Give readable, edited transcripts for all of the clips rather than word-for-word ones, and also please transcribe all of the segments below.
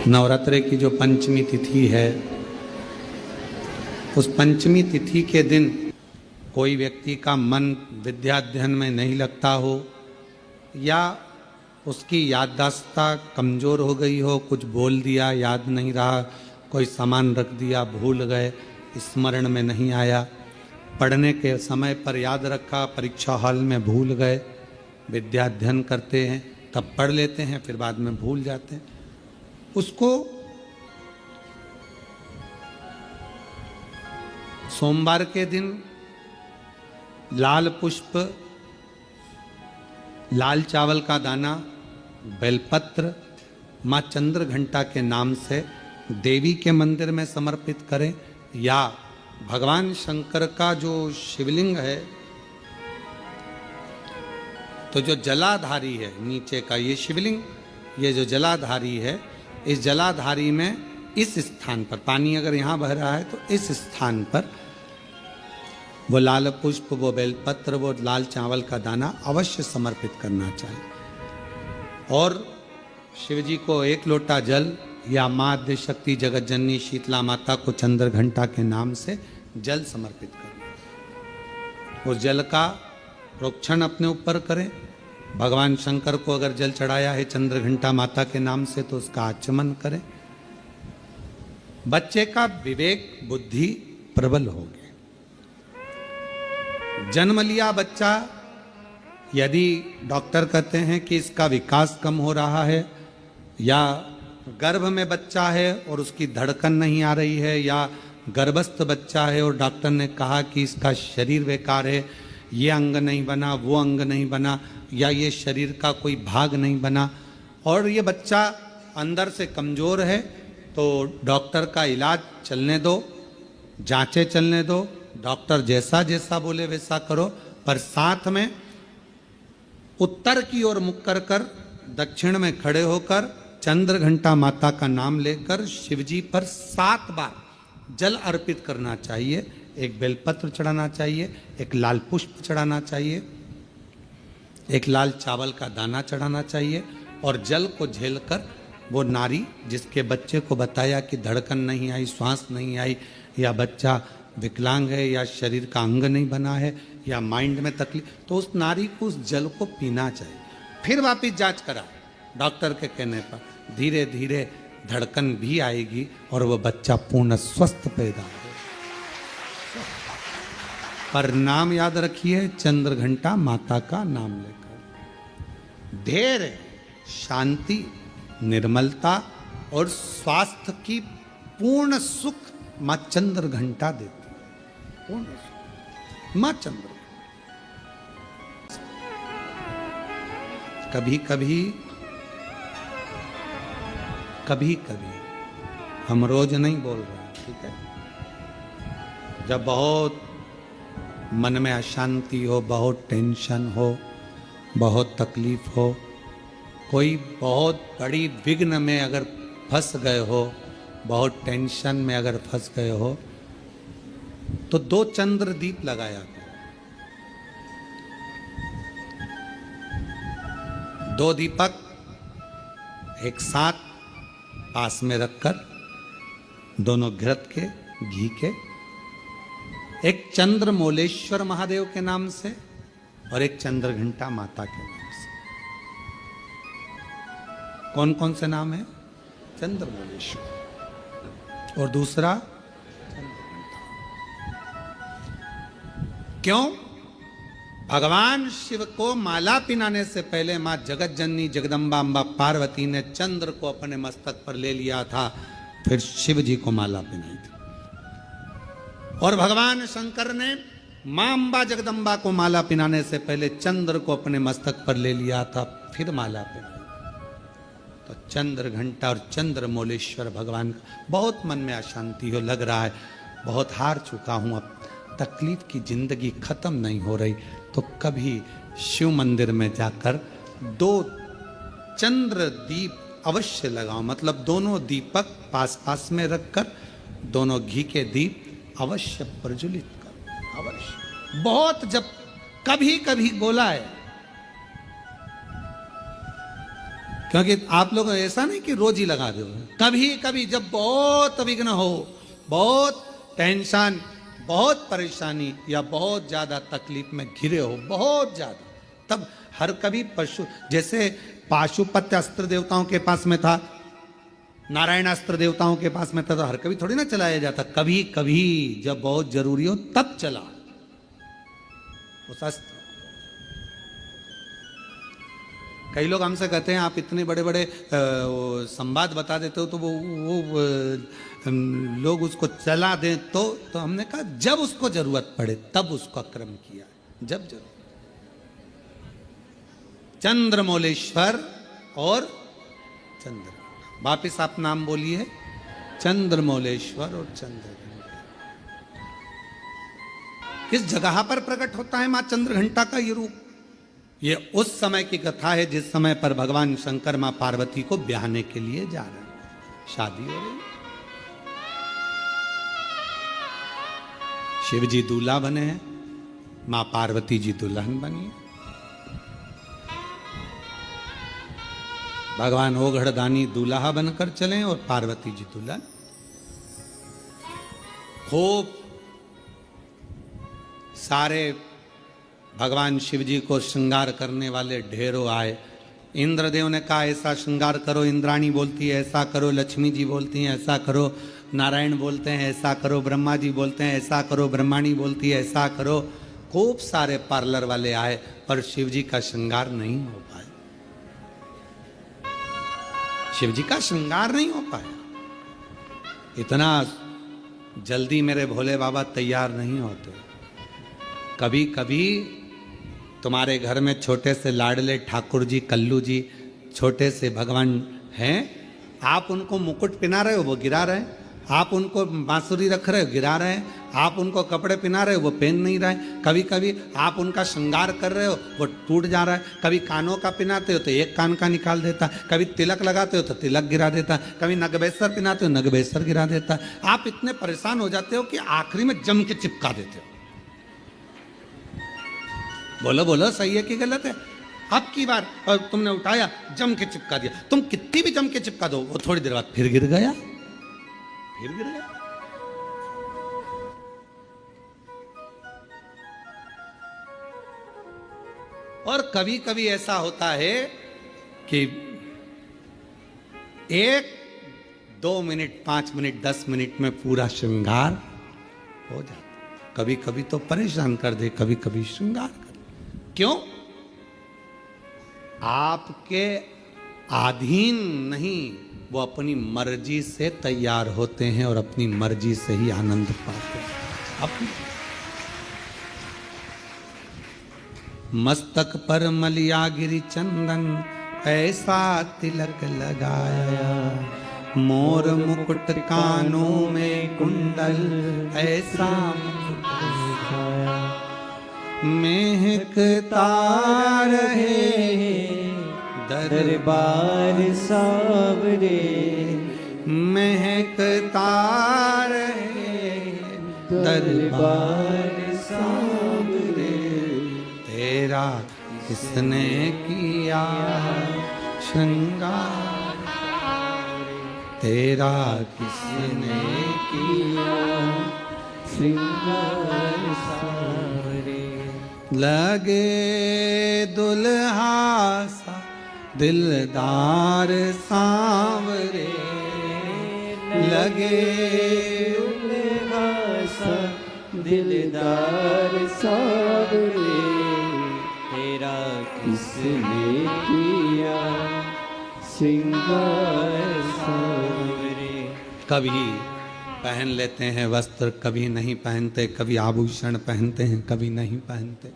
नवरात्रे की जो पंचमी तिथि है, उस पंचमी तिथि के दिन कोई व्यक्ति का मन विद्याध्ययन में नहीं लगता हो या उसकी याददाश्त कमज़ोर हो गई हो, कुछ बोल दिया याद नहीं रहा, कोई सामान रख दिया भूल गए, स्मरण में नहीं आया, पढ़ने के समय पर याद रखा, परीक्षा हॉल में भूल गए, विद्याध्ययन करते हैं तब पढ़ लेते हैं फिर बाद में भूल जाते हैं, उसको सोमवार के दिन लाल पुष्प, लाल चावल का दाना, बेलपत्र माँ चंद्र घंटा के नाम से देवी के मंदिर में समर्पित करें या भगवान शंकर का जो शिवलिंग है, तो जो जलाधारी है नीचे का ये शिवलिंग, ये जो जलाधारी है, इस जलाधारी में इस स्थान पर पानी अगर यहाँ बह रहा है तो इस स्थान पर वो लाल पुष्प, वो बेलपत्र, वो लाल चावल का दाना अवश्य समर्पित करना चाहिए। और शिव जी को एक लोटा जल या माँ आद्य शक्ति जगत जननी शीतला माता को चंद्र घंटा के नाम से जल समर्पित करना। उस जल का प्रोक्षण अपने ऊपर करें। भगवान शंकर को अगर जल चढ़ाया है चंद्र घंटा माता के नाम से तो उसका आचमन करें। बच्चे का विवेक बुद्धि प्रबल होगी। जन्म लिया बच्चा, यदि डॉक्टर कहते हैं कि इसका विकास कम हो रहा है या गर्भ में बच्चा है और उसकी धड़कन नहीं आ रही है या गर्भस्थ बच्चा है और डॉक्टर ने कहा कि इसका शरीर बेकार है, ये अंग नहीं बना, वो अंग नहीं बना या ये शरीर का कोई भाग नहीं बना और ये बच्चा अंदर से कमज़ोर है, तो डॉक्टर का इलाज चलने दो, जांचें चलने दो, डॉक्टर जैसा जैसा बोले वैसा करो, पर साथ में उत्तर की ओर मुख कर कर दक्षिण में खड़े होकर चंद्र घंटा माता का नाम लेकर शिवजी पर 7 बार जल अर्पित करना चाहिए। एक बेलपत्र चढ़ाना चाहिए, एक लाल पुष्प चढ़ाना चाहिए, एक लाल चावल का दाना चढ़ाना चाहिए और जल को झेलकर वो नारी जिसके बच्चे को बताया कि धड़कन नहीं आई, श्वास नहीं आई या बच्चा विकलांग है या शरीर का अंग नहीं बना है या माइंड में तकलीफ, तो उस नारी को उस जल को पीना चाहिए। फिर वापिस जांच करा डॉक्टर के कहने पर, धीरे धीरे धड़कन भी आएगी और वो बच्चा पूर्ण स्वस्थ पैदा होगा। पर नाम याद रखिए, चंद्र घंटा माता का नाम लेकर धैर्य, शांति, निर्मलता और स्वास्थ्य की पूर्ण सुख माँ चंद्र घंटा देती है। पूर्ण सुख माँ चंद्र। कभी कभी हम रोज नहीं बोल रहे हैं, ठीक है, जब बहुत मन में अशांति हो, बहुत टेंशन हो, बहुत तकलीफ हो, कोई बहुत बड़ी विघ्न में अगर फंस गए हो, बहुत टेंशन में अगर फंस गए हो, तो 2 चंद्र दीप लगाया करो। 2 दीपक एक साथ पास में रखकर, दोनों घृत के, घी के, एक चंद्र मोलेश्वर महादेव के नाम से और एक चंद्र घंटा माता के नाम से। कौन कौन से नाम है? चंद्र मोलेश्वर और दूसरा चंद्र घंटा। क्यों? भगवान शिव को माला पिनाने से पहले मां जगत जननी जगदम्बा अम्बा पार्वती ने चंद्र को अपने मस्तक पर ले लिया था, फिर शिव जी को माला पिनाई थी। और भगवान शंकर ने मां अम्बा जगदम्बा को माला पिनाने से पहले चंद्र को अपने मस्तक पर ले लिया था, फिर माला पिनाई। तो चंद्र घंटा और चंद्र मोलेश्वर भगवान का। बहुत मन में अशांति हो, लग रहा है बहुत हार चुका हूं, अब तकलीफ की जिंदगी खत्म नहीं हो रही, तो कभी शिव मंदिर में जाकर 2 चंद्र दीप अवश्य लगाओ। मतलब दोनों दीपक पास पास में रखकर दोनों घी के दीप अवश्य प्रज्वलित करो। अवश्य बहुत, जब कभी कभी बोला है क्योंकि आप लोग ऐसा नहीं कि रोज ही लगा दो, कभी कभी जब बहुत विघ्न हो, बहुत टेंशन, बहुत परेशानी या बहुत ज्यादा तकलीफ में घिरे हो, बहुत ज्यादा, तब हर कभी पशु, जैसे पाशुपत्य अस्त्र देवताओं के पास में था, नारायण अस्त्र देवताओं के पास में था, तो हर कभी थोड़ी ना चलाया जाता, कभी कभी जब बहुत जरूरी हो तब चला उस अस्त्र। कई लोग हमसे कहते हैं आप इतने बड़े बड़े संवाद बता देते हो, तो वो लोग उसको चला दें, तो हमने कहा जब उसको जरूरत पड़े तब उसका क्रम किया, जब जरूरत। चंद्रमौलेश्वर और चंद्र, वापिस आप नाम बोलिए, चंद्रमौलेश्वर और चंद्रघंटा। किस जगह पर प्रकट होता है मां चंद्रघंटा का ये रूप? ये उस समय की कथा है जिस समय पर भगवान शंकर मां पार्वती को ब्याहने के लिए जा रहे हैं, शादी हो रही। शिव जी दूल्हा बने हैं, मां पार्वती जी दुल्हन बनी है। भगवान ओघड़दानी दूल्हा बनकर चले और पार्वती जी दुल्हन। खूब सारे भगवान शिव जी को श्रृंगार करने वाले ढेरों आए। इंद्रदेव ने कहा ऐसा श्रृंगार करो, इंद्राणी बोलती है ऐसा करो, लक्ष्मी जी बोलती हैं ऐसा करो, नारायण बोलते हैं ऐसा करो, ब्रह्मा जी बोलते हैं ऐसा करो, ब्रह्माणी बोलती है ऐसा करो। खूब सारे पार्लर वाले आए पर शिव जी का श्रृंगार नहीं हो पाया, शिव जी का श्रृंगार नहीं हो पाया। इतना जल्दी मेरे भोले बाबा तैयार नहीं होते। कभी कभी तुम्हारे घर में छोटे से लाडले ठाकुर जी, कल्लू जी, छोटे से भगवान हैं, आप उनको मुकुट पहना रहे हो वो गिरा रहे हैं, आप उनको बांसुरी रख रहे हो गिरा रहे हैं, आप उनको कपड़े पहना रहे हो वो पहन नहीं रहे। कभी कभी आप उनका श्रृंगार कर रहे हो वो टूट जा रहा है। कभी कानों का पहनाते हो तो एक कान का निकाल देता, कभी तिलक लगाते हो तो तिलक गिरा देता, कभी नगबेसर पहनाते हो नगबेसर गिरा देता। आप इतने परेशान हो जाते हो कि आखिरी में जम के चिपका देते हो। बोलो बोलो सही है कि गलत है? अब की बार तुमने उठाया जम के चिपका दिया, तुम कितनी भी जम के चिपका दो वो थोड़ी देर बाद फिर गिर गया, फिर गिर गया। और कभी कभी ऐसा होता है कि 1, 2 मिनट, 5 मिनट, 10 मिनट में पूरा श्रृंगार हो जाता। कभी कभी तो परेशान कर दे, कभी कभी श्रृंगार कर। क्यों? आपके अधीन नहीं, वो अपनी मर्जी से तैयार होते हैं और अपनी मर्जी से ही आनंद पाते हैं। अपनी मस्तक पर मलिया गिरी चंदन, ऐसा तिलक लगाया, मोर मुकुट कानों में कुंडल, ऐसा मुकुट लगाया, महकता रहे दरबार सावरे, महकता रहे दरबार सावरे, तेरा किसने किया श्रृंगार, तेरा किसने किया श्रृंगार सावरे। लगे दुल्हा सा दिलदार सांवरे, लगे दुल्हा सा दिलदार सांवरे, तेरा किसने किया श्रृंगार सांवरे। कभी पहन लेते हैं वस्त्र, कभी नहीं पहनते, कभी आभूषण पहनते हैं, कभी नहीं पहनते,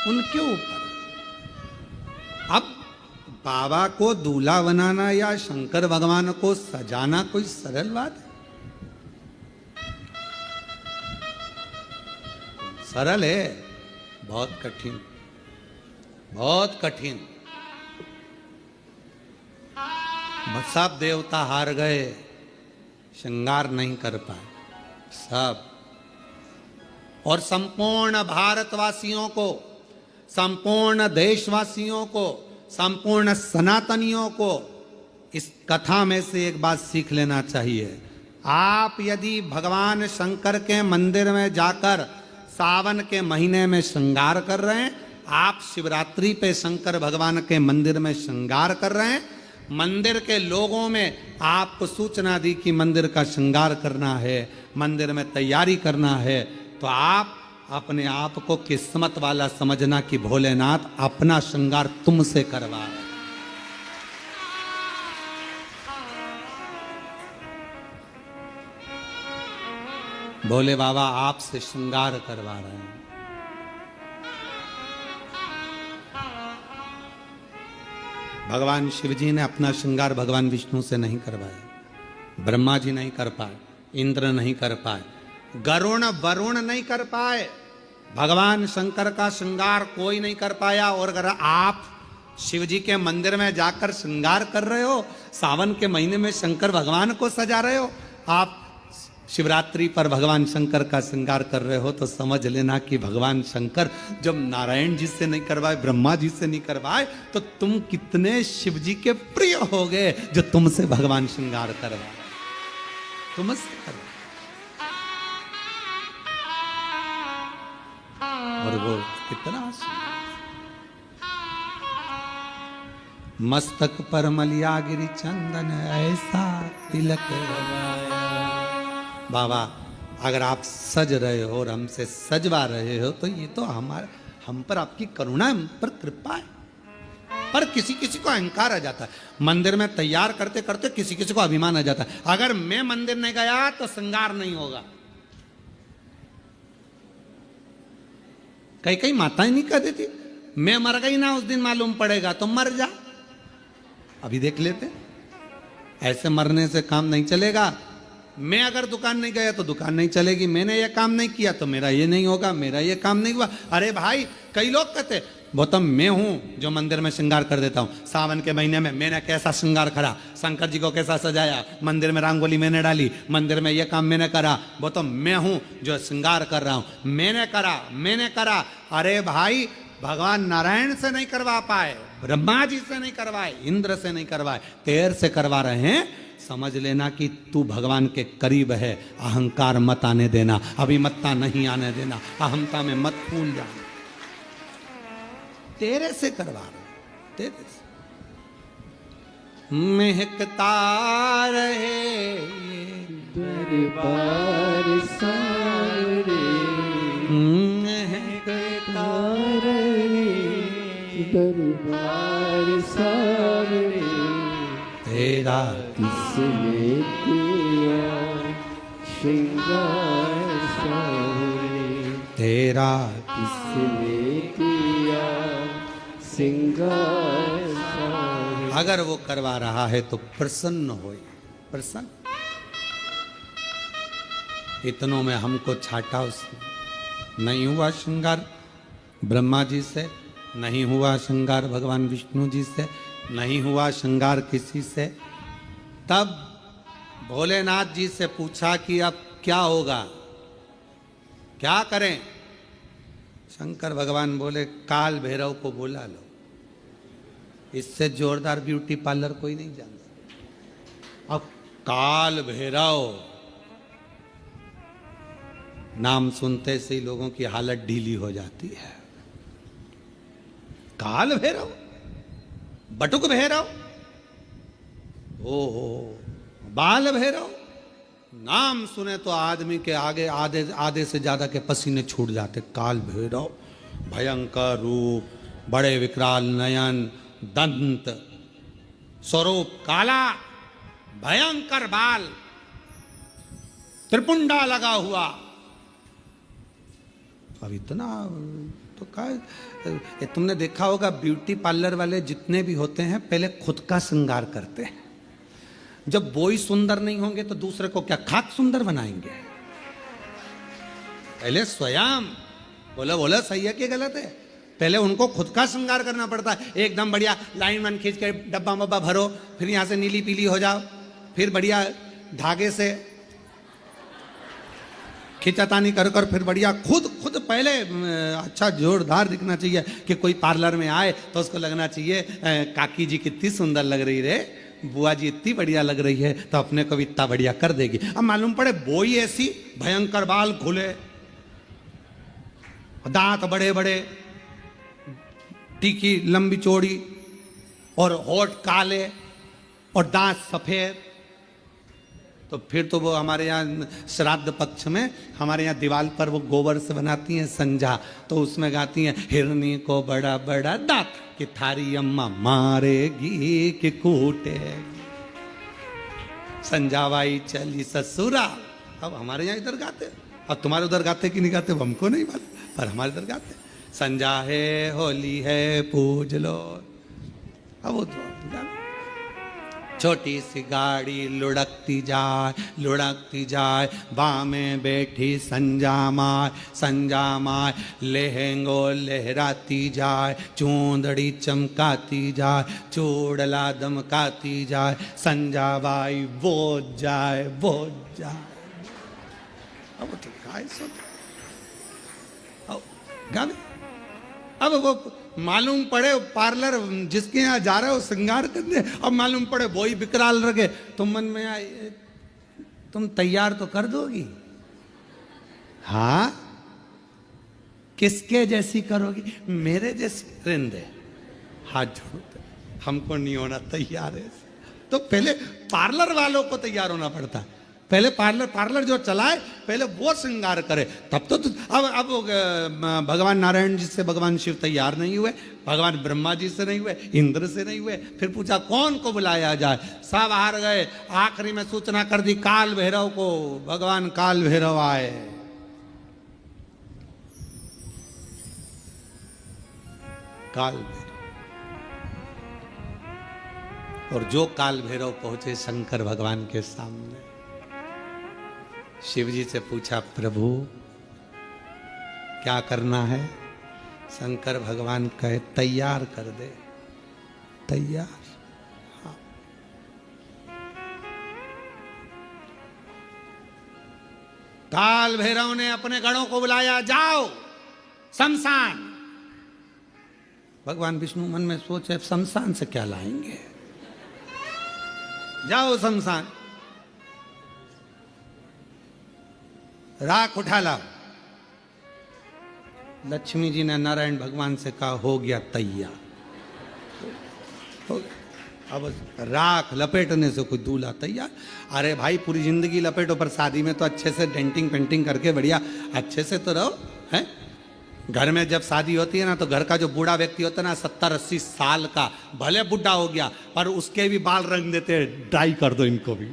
उनके ऊपर। अब बाबा को दूल्हा बनाना या शंकर भगवान को सजाना कोई सरल बात है? सरल है? बहुत कठिन, बहुत कठिन। सब देवता हार गए, श्रृंगार नहीं कर पाए सब। और संपूर्ण भारतवासियों को, संपूर्ण देशवासियों को संपूर्ण सनातनियों को इस कथा में से एक बात सीख लेना चाहिए। आप यदि भगवान शंकर के मंदिर में जाकर सावन के महीने में श्रृंगार कर रहे हैं, आप शिवरात्रि पे शंकर भगवान के मंदिर में श्रृंगार कर रहे हैं, मंदिर के लोगों में आपको सूचना दी कि मंदिर का श्रृंगार करना है, मंदिर में तैयारी करना है, तो आप अपने आप को किस्मत वाला समझना कि भोलेनाथ अपना श्रृंगार तुमसे करवा रहे हैं। भोले बाबा आपसे श्रृंगार करवा रहे हैं। भगवान शिव जी ने अपना श्रृंगार भगवान विष्णु से नहीं करवाया, ब्रह्मा जी नहीं कर पाए, इंद्र नहीं कर पाए, गरुण वरुण नहीं कर पाए, भगवान शंकर का श्रृंगार कोई नहीं कर पाया। और अगर आप शिव जी के मंदिर में जाकर श्रृंगार कर रहे हो, सावन के महीने में शंकर भगवान को सजा रहे हो, आप शिवरात्रि पर भगवान शंकर का श्रृंगार कर रहे हो, तो समझ लेना कि भगवान शंकर जब नारायण जी से नहीं करवाए, ब्रह्मा जी से नहीं करवाए, तो तुम कितने शिव जी के प्रिय हो गए जो तुमसे भगवान श्रृंगार करवाए, तुमसे करवाए। और वो कितना मस्तक पर मलिया गिरी चंदन ऐसा तिलक लगाया। बाबा अगर आप सज रहे हो और हमसे सजवा रहे हो, तो ये तो हम पर आपकी करुणा, हम पर कृपा है। पर किसी किसी को अहंकार आ जाता है, मंदिर में तैयार करते करते किसी किसी को अभिमान आ जाता है, अगर मैं मंदिर नहीं गया तो श्रृंगार नहीं होगा। कई कई माताएं नहीं कह देती, मैं मर गई ना उस दिन मालूम पड़ेगा, तो मर जा। अभी देख लेते, ऐसे मरने से काम नहीं चलेगा। मैं अगर दुकान नहीं गया तो दुकान नहीं चलेगी, मैंने ये काम नहीं किया तो मेरा ये नहीं होगा, मेरा ये काम नहीं हुआ। अरे भाई, कई लोग कहते गौतम मैं हूं जो मंदिर में श्रृंगार कर देता हूं, सावन के महीने में मैंने कैसा श्रृंगार करा, शंकर जी को कैसा सजाया, मंदिर में रंगोली मैंने डाली, मंदिर में ये काम मैंने करा, गौतम मैं हूं जो श्रृंगार कर रहा हूं, मैंने करा। अरे भाई, भगवान नारायण से नहीं करवा पाए, ब्रह्मा जी से नहीं करवाए, इंद्र से नहीं करवाए, तेर से करवा रहे हैं। समझ लेना कि तू भगवान के करीब है, अहंकार मत आने देना, अभिमत्ता नहीं आने देना, अहमता में मत फूल जाना। तेरे से करवा रहे, तेरे से महकता रहे दरबार सारे, महकता रहे दरबार सारे, तेरा किसने किया श्रृंगार सारे, तेरा किसने किया श्रृंगार सारे। अगर वो करवा रहा है तो प्रसन्न हो, प्रसन्न। इतनों में हमको छाटा उसने, नहीं हुआ श्रृंगार ब्रह्मा जी से, नहीं हुआ श्रृंगार भगवान विष्णु जी से, नहीं हुआ श्रृंगार किसी से। तब भोलेनाथ जी से पूछा कि अब क्या होगा, क्या करें। शंकर भगवान बोले काल भैरव को बुला लो, इससे जोरदार ब्यूटी पार्लर कोई नहीं जानता। अब काल भैरव नाम सुनते से ही लोगों की हालत ढीली हो जाती है। काल भैरव, बटुक भैरव, ओहो बाल भैरव, नाम सुने तो आदमी के आगे आधे से ज्यादा के पसीने छूट जाते। काल भैरव, भयंकर रूप, बड़े विकराल नयन, दंत, स्वरूप काला, भयंकर बाल, त्रिपुंडा लगा हुआ। अब इतना तो क्या, तुमने देखा होगा ब्यूटी पार्लर वाले जितने भी होते हैं पहले खुद का श्रृंगार करते हैं। जब वो ही सुंदर नहीं होंगे तो दूसरे को क्या खाक सुंदर बनाएंगे। पहले स्वयं, बोला सही है कि गलत है, पहले उनको खुद का श्रृंगार करना पड़ता है। एकदम बढ़िया लाइन वन खींच के डब्बा मब्बा भरो, फिर यहां से नीली पीली हो जाओ, फिर बढ़िया धागे से खिंचातानी कर कर फिर बढ़िया खुद खुद पहले अच्छा जोरदार दिखना चाहिए कि कोई पार्लर में आए तो उसको लगना चाहिए काकी जी कितनी सुंदर लग रही रे, बुआ जी इतनी बढ़िया लग रही है, तो अपने को भी इतना बढ़िया कर देगी। अब मालूम पड़े बोई ऐसी भयंकर, बाल खुले, दांत बड़े बड़े, टीकी लंबी चौड़ी, और होठ काले और दांत सफेद, तो फिर तो वो हमारे यहाँ श्राद्ध पक्ष में हमारे यहाँ दीवार पर वो गोबर से बनाती हैं संजा, तो उसमें गाती हैं हिरनी को बड़ा बड़ा दांत कि थारी अम्मा मारेगी कि कूटेगी, संजावाई चली ससुरा। अब हमारे यहाँ इधर गाते, अब तुम्हारे उधर गाते कि नहीं गाते हमको नहीं मालूम, पर हमारे इधर गाते संजा है होली है पूज लो। अब वो तो छोटी सी गाड़ी लुढ़कती जाए, बाँ में बैठी संजा माय लहंगो लहराती जाए, चूंदड़ी चमकाती जाए, चूड़ला दमकाती जाए, संजा बाई बोझ जाए। अब तो गाय सुन, गावे। अब वो मालूम पड़े पार्लर जिसके यहाँ जा रहे हो श्रृंगार करने, अब मालूम पड़े वही विकराल रखे, तुम मन में आए तुम तैयार तो कर दोगी, हाँ किसके जैसी करोगी, मेरे जैसी रिंदे हाथ जोड़ते, हमको नहीं होना तैयार है। तो पहले पार्लर वालों को तैयार होना पड़ता है, पहले पार्लर जो चलाए पहले वो श्रृंगार करे, तब तो अब भगवान नारायण जी से भगवान शिव तैयार नहीं हुए, भगवान ब्रह्मा जी से नहीं हुए, इंद्र से नहीं हुए, फिर पूछा कौन को बुलाया जाए, सब हार गए। आखिरी में सूचना कर दी काल भैरव को, भगवान काल भैरव आए। काल भैरव, और जो काल भैरव पहुंचे शंकर भगवान के सामने, शिव जी से पूछा प्रभु क्या करना है, शंकर भगवान कहे तैयार कर दे, तैयार। हाँ। काल भैरव ने अपने गणों को बुलाया, जाओ शमशान। भगवान विष्णु मन में सोचे शमशान से क्या लाएंगे, जाओ शमशान, राख उठा लाओ। लक्ष्मी जी ने नारायण भगवान से कहा हो गया तैयार, हो गया। अब राख लपेटने से कोई दूल्हा तैयार। अरे भाई पूरी जिंदगी लपेटो, पर शादी में तो अच्छे से डेंटिंग पेंटिंग करके बढ़िया अच्छे से तो रहो, हैं। घर में जब शादी होती है ना, तो घर का जो बूढ़ा व्यक्ति होता है ना 70-80 साल का, भले बुढ़ा हो गया पर उसके भी बाल रंग देते हैं, डाई कर दो इनको भी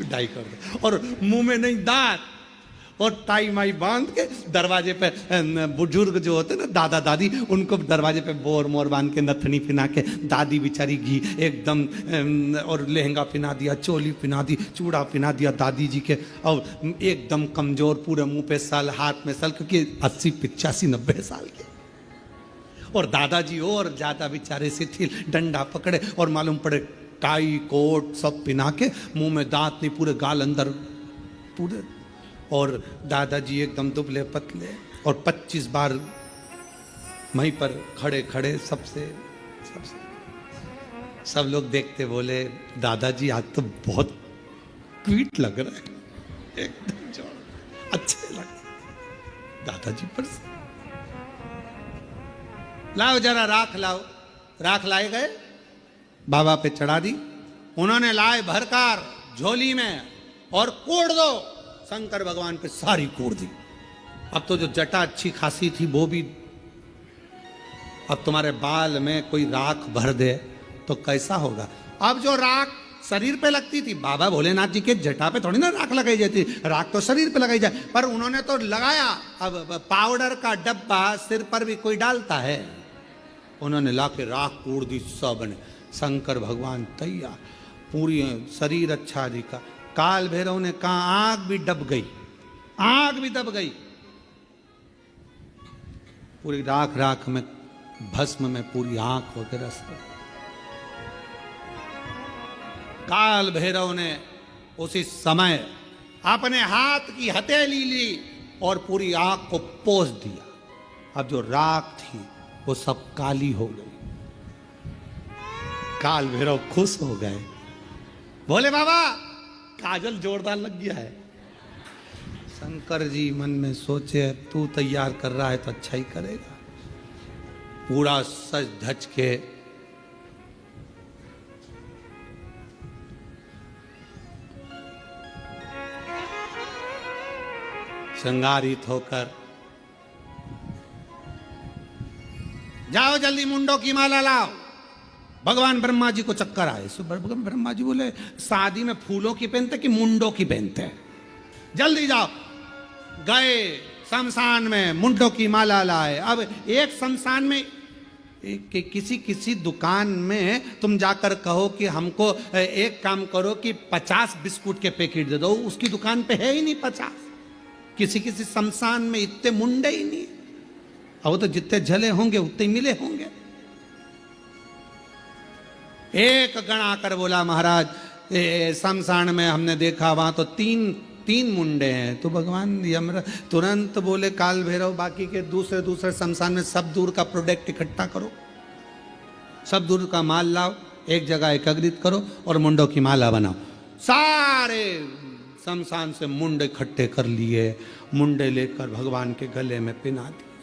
डाई कर दो, और मुंह में नहीं दांत, और टाई माई बांध के दरवाजे पे बुजुर्ग जो होते ना दादा दादी, उनको दरवाजे पे बोर मोर बांध के नथनी पिना के, दादी बेचारी घी एकदम, और लहंगा पिना दिया, चोली पिना दी, चूड़ा पिना दिया दादी जी के, और एकदम कमजोर, पूरे मुंह पे सल, हाथ में सल, क्योंकि 80 85 90 साल के, और दादाजी और ज्यादा बेचारे शिथिल, डंडा पकड़े, और मालूम पड़े टाई कोट सब पिना के, मुंह में दांत नहीं, पूरे गाल अंदर पूरे, और दादाजी एकदम दुबले पतले, और 25 बार वहीं पर खड़े खड़े सबसे सब लोग देखते बोले दादाजी आज तो बहुत क्यूट लग रहा है, एकदम जोर अच्छे लग रहे दादाजी पर। लाओ जरा राख लाओ, राख लाए गए, बाबा पे चढ़ा दी, उन्होंने लाए भरकर झोली में और कोड़ दो, शंकर भगवान पे सारी कोड़ दी। अब तो जो जटा अच्छी खासी थी वो भी, अब तुम्हारे बाल में कोई राख भर दे तो कैसा होगा। अब जो राख शरीर पे लगती थी, बाबा भोलेनाथ जी के जटा पे थोड़ी ना राख लगाई जाती, राख तो शरीर पे लगाई जाए, पर उन्होंने तो लगाया। अब पाउडर का डब्बा सिर पर भी कोई डालता है, उन्होंने लाके राख कोड़ दी सबने, शंकर भगवान तैयार, पूरी शरीर अच्छा दिखा। काल भैरव ने कहा आग भी दब गई, आग भी दब गई, पूरी राख राख में भस्म में पूरी आंख वगैरह सब। काल भैरव ने उसी समय अपने हाथ की हथेली ली और पूरी आग को पोंछ दिया। अब जो राख थी वो सब काली हो गई। काल भैरव खुश हो गए, बोले बाबा काजल जोरदार लग गया है। शंकर जी मन में सोचे तू तैयार कर रहा है तो अच्छा ही करेगा। पूरा सज धज के श्रृंगारित होकर, जाओ जल्दी मुंडों की माला लाओ। भगवान ब्रह्मा जी को चक्कर आए। भगवान ब्रह्मा जी बोले शादी में फूलों की पहनते कि मुंडों की पहनते हैं, जल्दी जाओ। गए शमशान में, मुंडों की माला लाए। अब एक शमशान में किसी किसी दुकान में तुम जाकर कहो कि हमको एक काम करो कि 50 बिस्कुट के पैकेट दे दो, उसकी दुकान पे है ही नहीं 50। किसी किसी शमशान में इतने मुंडे ही नहीं, और वो तो जितने झले होंगे उतने मिले होंगे। एक गण आकर बोला महाराज शमशान में हमने देखा वहां तो तीन मुंडे हैं। तो भगवान यमराज तुरंत बोले काल भैरव बाकी के दूसरे शमशान में सब दूर का प्रोडक्ट इकट्ठा करो, सब दूर का माल लाओ, एक जगह एकत्रित करो और मुंडों की माला बनाओ। सारे शमशान से मुंडे इकट्ठे कर लिए, मुंडे लेकर भगवान के गले में पिना दिए।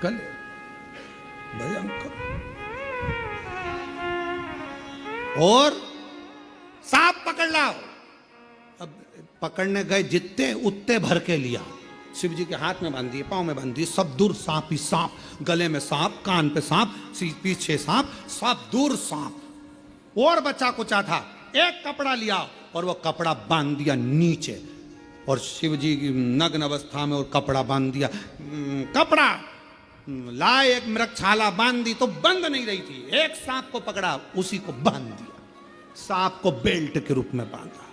गले भयंकर। और सांप पकड़ लाओ। अब पकड़ने गए जितने उतने भर के लिया। शिव जी के हाथ में बांध दिए, पांव में बांध दिए, सब दूर सांप ही सांप, गले में सांप, कान पे सांप, पीछे सांप, सब दूर सांप। और बच्चा कुचा था, एक कपड़ा लिया और वो कपड़ा बांध दिया नीचे, और शिव जी की नग्न अवस्था में और कपड़ा बांध दिया। कपड़ा लाए, एक मृगछाला बांध दी तो बंद नहीं रही थी। एक सांप को पकड़ा, उसी को बांध दिया, सांप को बेल्ट के रूप में बांधा।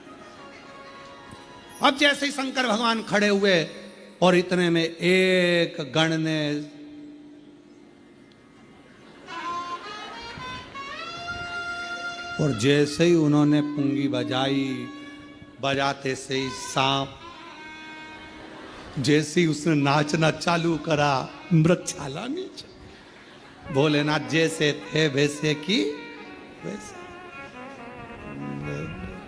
अब जैसे ही शंकर भगवान खड़े हुए और इतने में एक गण ने और जैसे ही उन्होंने पुंगी बजाई, बजाते से ही सांप जैसे ही उसने नाचना चालू करा, मृगछाला नीचे। भोलेनाथ जैसे थे वैसे की वैसे।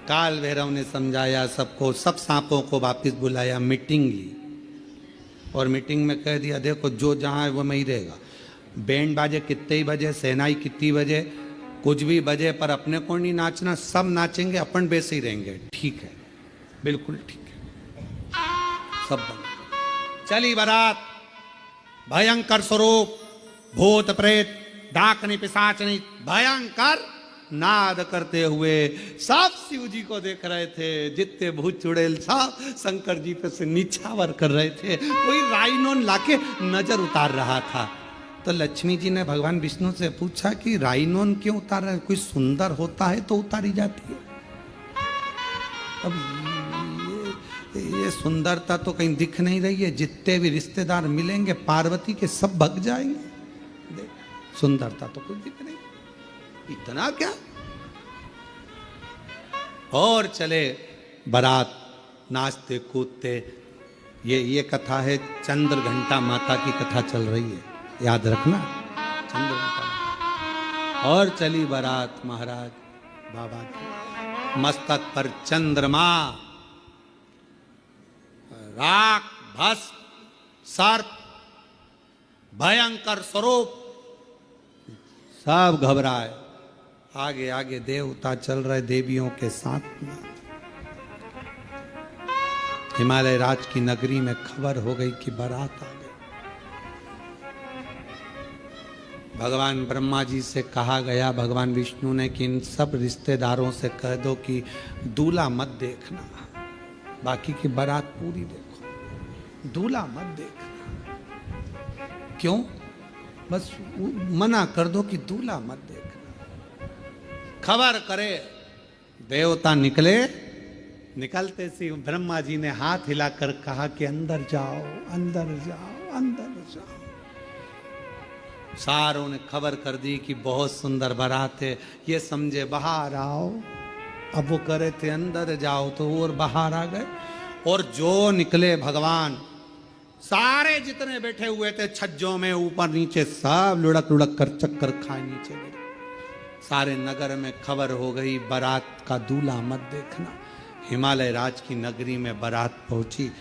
काल भैरव ने समझाया सबको, सब सांपों को वापस बुलाया, मीटिंग ली और मीटिंग में कह दिया देखो जो जहां है वो में ही रहेगा। बैंड बाजे कितने ही बजे, सहनाई कितनी बजे, कुछ भी बजे, पर अपने को नहीं नाचना, सब नाचेंगे, अपन वैसे ही रहेंगे। ठीक है, बिल्कुल ठीक है। सब बंद। चली बारात, भयंकर स्वरूप, भूत प्रेत, डाकनी पिशाचनी, भयंकर नाद करते हुए सब शिव जी को देख रहे थे। जितने भूत चुड़ैल सब शंकर जी पे से नीछावर कर रहे थे। कोई राइनोन लाके नजर उतार रहा था। तो लक्ष्मी जी ने भगवान विष्णु से पूछा कि राइनोन क्यों उतार रहे हैं? कोई सुंदर होता है तो उतारी जाती है। अब ये सुंदरता तो कहीं दिख नहीं रही है। जितने भी रिश्तेदार मिलेंगे पार्वती के सब भग जाएंगे। सुंदरता तो कुछ दिख नहीं, इतना क्या। और चले बारात, नाचते कूदते। ये कथा है, चंद्र घंटा माता की कथा चल रही है, याद रखना, चंद्र घंटा। और चली बारात महाराज बाबा की, मस्तक पर चंद्रमा, राख, भस्म, सर्प, भयंकर स्वरूप, सब घबराए। आगे आगे देवता चल रहे देवियों के साथ में। हिमालय राज की नगरी में खबर हो गई कि बारात आ गई। भगवान ब्रह्मा जी से कहा गया, भगवान विष्णु ने, कि इन सब रिश्तेदारों से कह दो कि दूल्हा मत देखना, बाकी की बारात पूरी देखो, दूल्हा मत देखना। क्यों? बस मना कर दो कि दूल्हा मत देखना। खबर करे, देवता निकले। निकलते सी ब्रह्मा जी ने हाथ हिलाकर कहा कि अंदर जाओ, अंदर जाओ, अंदर जाओ। सारों ने खबर कर दी कि बहुत सुंदर बारात है, ये समझे बाहर आओ। अब वो करे थे अंदर जाओ तो और बाहर आ गए, और जो निकले भगवान, सारे जितने बैठे हुए थे छज्जों में ऊपर नीचे सब लुढ़क लुढ़क कर चक्कर खाए नीचे गिरे। सारे नगर में खबर हो गई, बारात का दूल्हा मत देखना। हिमालय राज की नगरी में बारात पहुंची,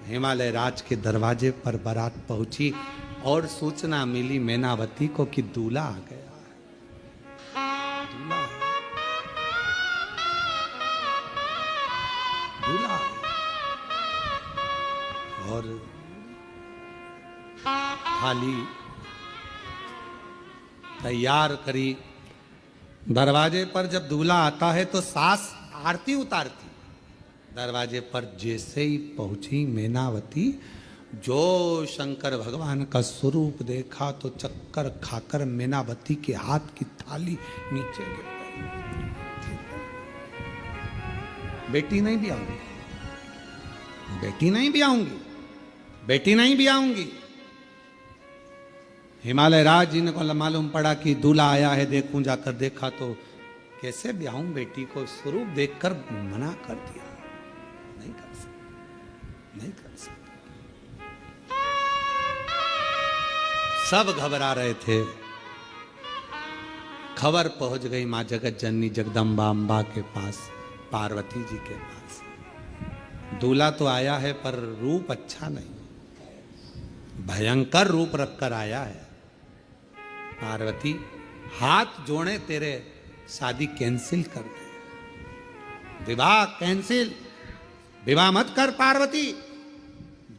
हिमालय राज के दरवाजे पर बारात पहुंची और सूचना मिली मैनावती को कि दूल्हा आ गया। दूल्हा और थाली तैयार करी। दरवाजे पर जब दूल्हा आता है तो सास आरती उतारती। दरवाजे पर जैसे ही पहुंची मैनावती, जो शंकर भगवान का स्वरूप देखा तो चक्कर खाकर मैनावती के हाथ की थाली नीचे गिर गई। बेटी नहीं भी आऊंगी, बेटी नहीं भी आऊंगी, बेटी नहीं भी आऊंगी। हिमालय राज जी को मालूम पड़ा कि दूल्हा आया है, देखूं। जाकर देखा तो कैसे ब्याहूं बेटी को, स्वरूप देखकर मना कर दिया। नहीं कर सकते, नहीं कर सकते। सब घबरा रहे थे। खबर पहुंच गई मां जगत जननी जगदम्बा अम्बा के पास, पार्वती जी के पास। दूल्हा तो आया है पर रूप अच्छा नहीं, भयंकर रूप रखकर आया है। पार्वती हाथ जोड़े तेरे शादी कैंसिल कर दे, विवाह कैंसिल, विवाह मत कर पार्वती।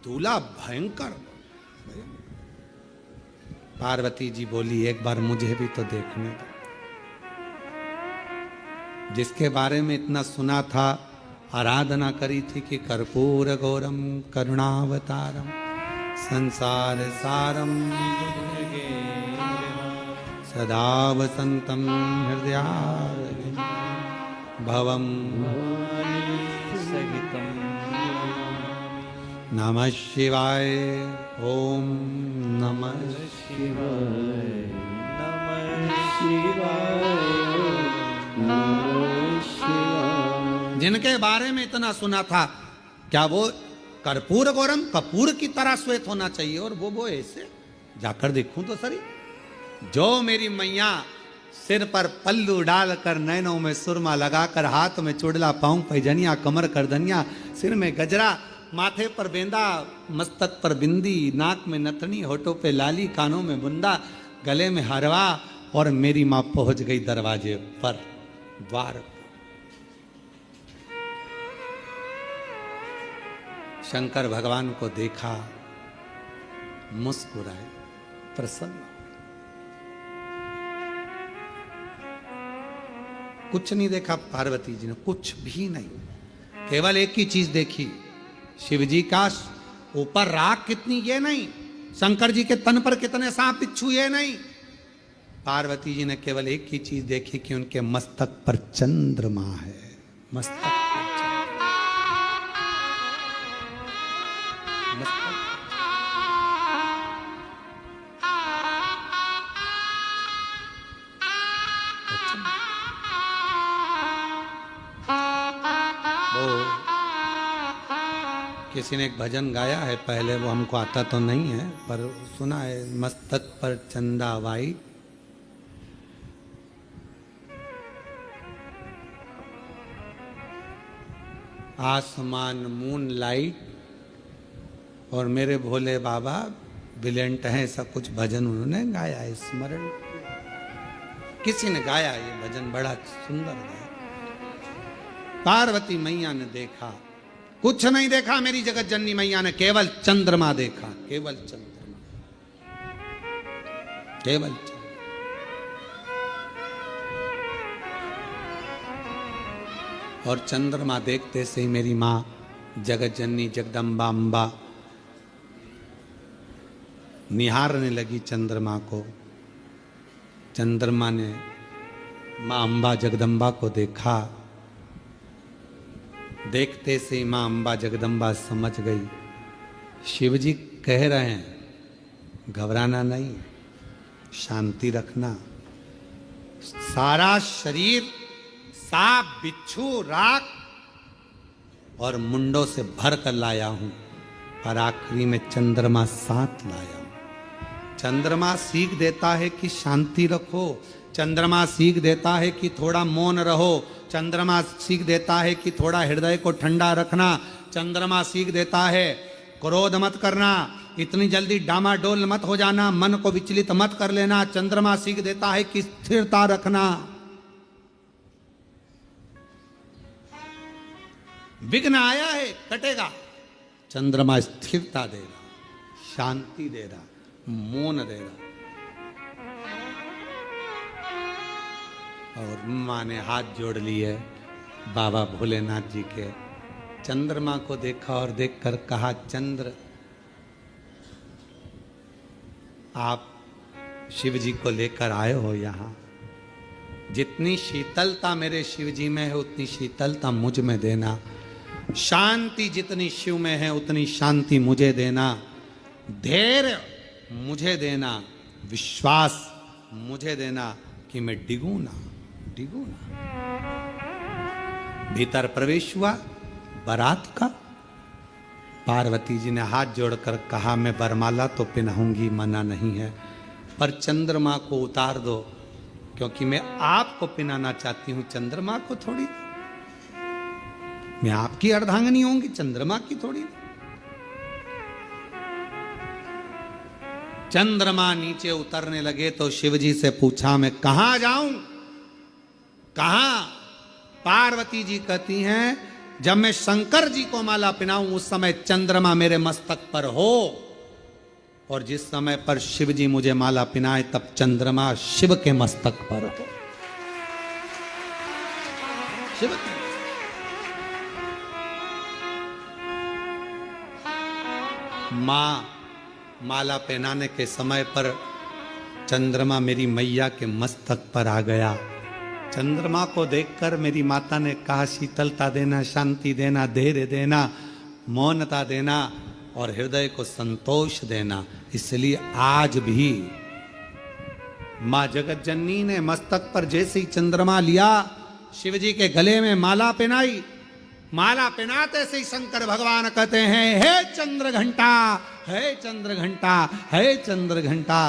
दूल्हा भयंकर। पार्वती जी बोली एक बार मुझे भी तो देखने दो। जिसके बारे में इतना सुना था, आराधना करी थी कि कर्पूर गौरम करुणावतारम संसार सारम सदा वसंतम हृदयारविंदे भवम सहितं नमः शिवाय। ओम नमः शिवाय, नमः शिवाय, नमः शिवाय। जिनके बारे में इतना सुना था, क्या वो कर्पूर गौरम कपूर की तरह श्वेत होना चाहिए, और वो ऐसे? जाकर देखूं तो सही। जो मेरी मैया सिर पर पल्लू डालकर, नैनों में सुरमा लगाकर, हाथ में चुड़ला, पांव पैजनिया, कमर करधनिया, सिर में गजरा, माथे पर बेंदा, मस्तक पर बिंदी, नाक में नथनी, होठों पे लाली, कानों में बुंदा, गले में हरवा, और मेरी मां पहुंच गई दरवाजे पर, द्वार पर। शंकर भगवान को देखा, मुस्कुराए, प्रसन्न। कुछ नहीं देखा पार्वती जी ने, कुछ भी नहीं। केवल एक ही चीज देखी, शिव जी का ऊपर राख कितनी, ये नहीं। शंकर जी के तन पर कितने सांप बिच्छू, ये नहीं। पार्वती जी ने केवल एक ही चीज देखी कि उनके मस्तक पर चंद्रमा है। मस्तक पर मस्तक। किसी ने एक भजन गाया है पहले, वो हमको आता तो नहीं है पर सुना है, मस्तक पर चंदा वाई, आसमान मून लाइट, और मेरे भोले बाबा ब्रिलियंट हैं, ऐसा कुछ भजन उन्होंने गाया है। स्मरण किसी ने गाया ये भजन, बड़ा सुंदर गाया। पार्वती मैया ने देखा, कुछ नहीं देखा मेरी जगत जननी मैया ने, केवल चंद्रमा देखा, केवल चंद्रमा, केवल चंद्रमा। और चंद्रमा देखते से ही मेरी मां जगत जननी जगदम्बा अम्बा निहारने लगी चंद्रमा को। चंद्रमा ने मां अम्बा जगदम्बा को देखा। देखते से ही मां अम्बा जगदम्बा समझ गई, शिवजी कह रहे हैं घबराना नहीं, शांति रखना। सारा शरीर सांप, बिच्छू, राख और मुंडों से भर कर लाया हूं, पर आखिरी में चंद्रमा साथ लाया हूं। चंद्रमा सीख देता है कि शांति रखो, चंद्रमा सीख देता है कि थोड़ा मौन रहो, चंद्रमा सीख देता है कि थोड़ा हृदय को ठंडा रखना, चंद्रमा सीख देता है क्रोध मत करना, इतनी जल्दी डामाडोल मत हो जाना, मन को विचलित मत कर लेना। चंद्रमा सीख देता है कि स्थिरता रखना। विघ्न आया है, कटेगा। चंद्रमा स्थिरता दे रहा, शांति दे रहा, मौन दे रहा। और माँ ने हाथ जोड़ लिए बाबा भोलेनाथ जी के। चंद्रमा को देखा और देखकर कहा, चंद्र, आप शिव जी को लेकर आए हो यहाँ, जितनी शीतलता मेरे शिव जी में है उतनी शीतलता मुझ में देना, शांति जितनी शिव में है उतनी शांति मुझे देना, धैर्य मुझे देना, विश्वास मुझे देना कि मैं डिगू ना। भीतर प्रवेश हुआ बारात का। पार्वती जी ने हाथ जोड़कर कहा, मैं बरमाला तो पहनाऊंगी, मना नहीं है, पर चंद्रमा को उतार दो, क्योंकि मैं आपको पहनाना चाहती हूं, चंद्रमा को थोड़ी। मैं आपकी अर्धांगिनी होंगी, चंद्रमा की थोड़ी। चंद्रमा नीचे उतरने लगे तो शिवजी से पूछा, मैं कहां जाऊं, कहां? पार्वती जी कहती हैं, जब मैं शंकर जी को माला पहनाऊं उस समय चंद्रमा मेरे मस्तक पर हो, और जिस समय पर शिव जी मुझे माला पहनाए तब चंद्रमा शिव के मस्तक पर हो। शिव के मां माला पहनाने के समय पर चंद्रमा मेरी मैया के मस्तक पर आ गया। चंद्रमा को देखकर मेरी माता ने कहा, शीतलता देना, शांति देना, धैर्य देना, मौनता देना और हृदय को संतोष देना। इसलिए आज भी मां जगत जननी ने मस्तक पर जैसे ही चंद्रमा लिया, शिवजी के गले में माला पहनाई। माला पहनाते से ही शंकर भगवान कहते हैं, हे चंद्र घंटा, हे चंद्र घंटा, हे चंद्र घंटा,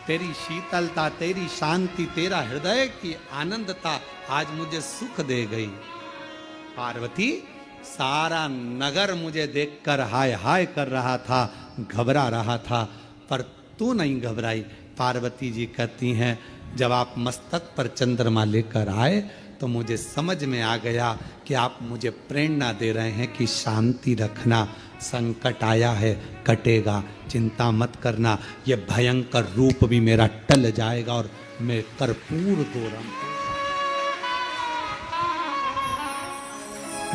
तेरी शीतलता, तेरी शांति, तेरा हृदय की आनंदता आज मुझे सुख दे गई। पार्वती, सारा नगर मुझे देखकर हाय हाय कर रहा था, घबरा रहा था, पर तू नहीं घबराई। पार्वती जी कहती हैं, जब आप मस्तक पर चंद्रमा लेकर आए तो मुझे समझ में आ गया कि आप मुझे प्रेरणा दे रहे हैं कि शांति रखना, संकट आया है, कटेगा, चिंता मत करना, ये भयंकर रूप भी मेरा टल जाएगा और मैं कर्पूर गौरम।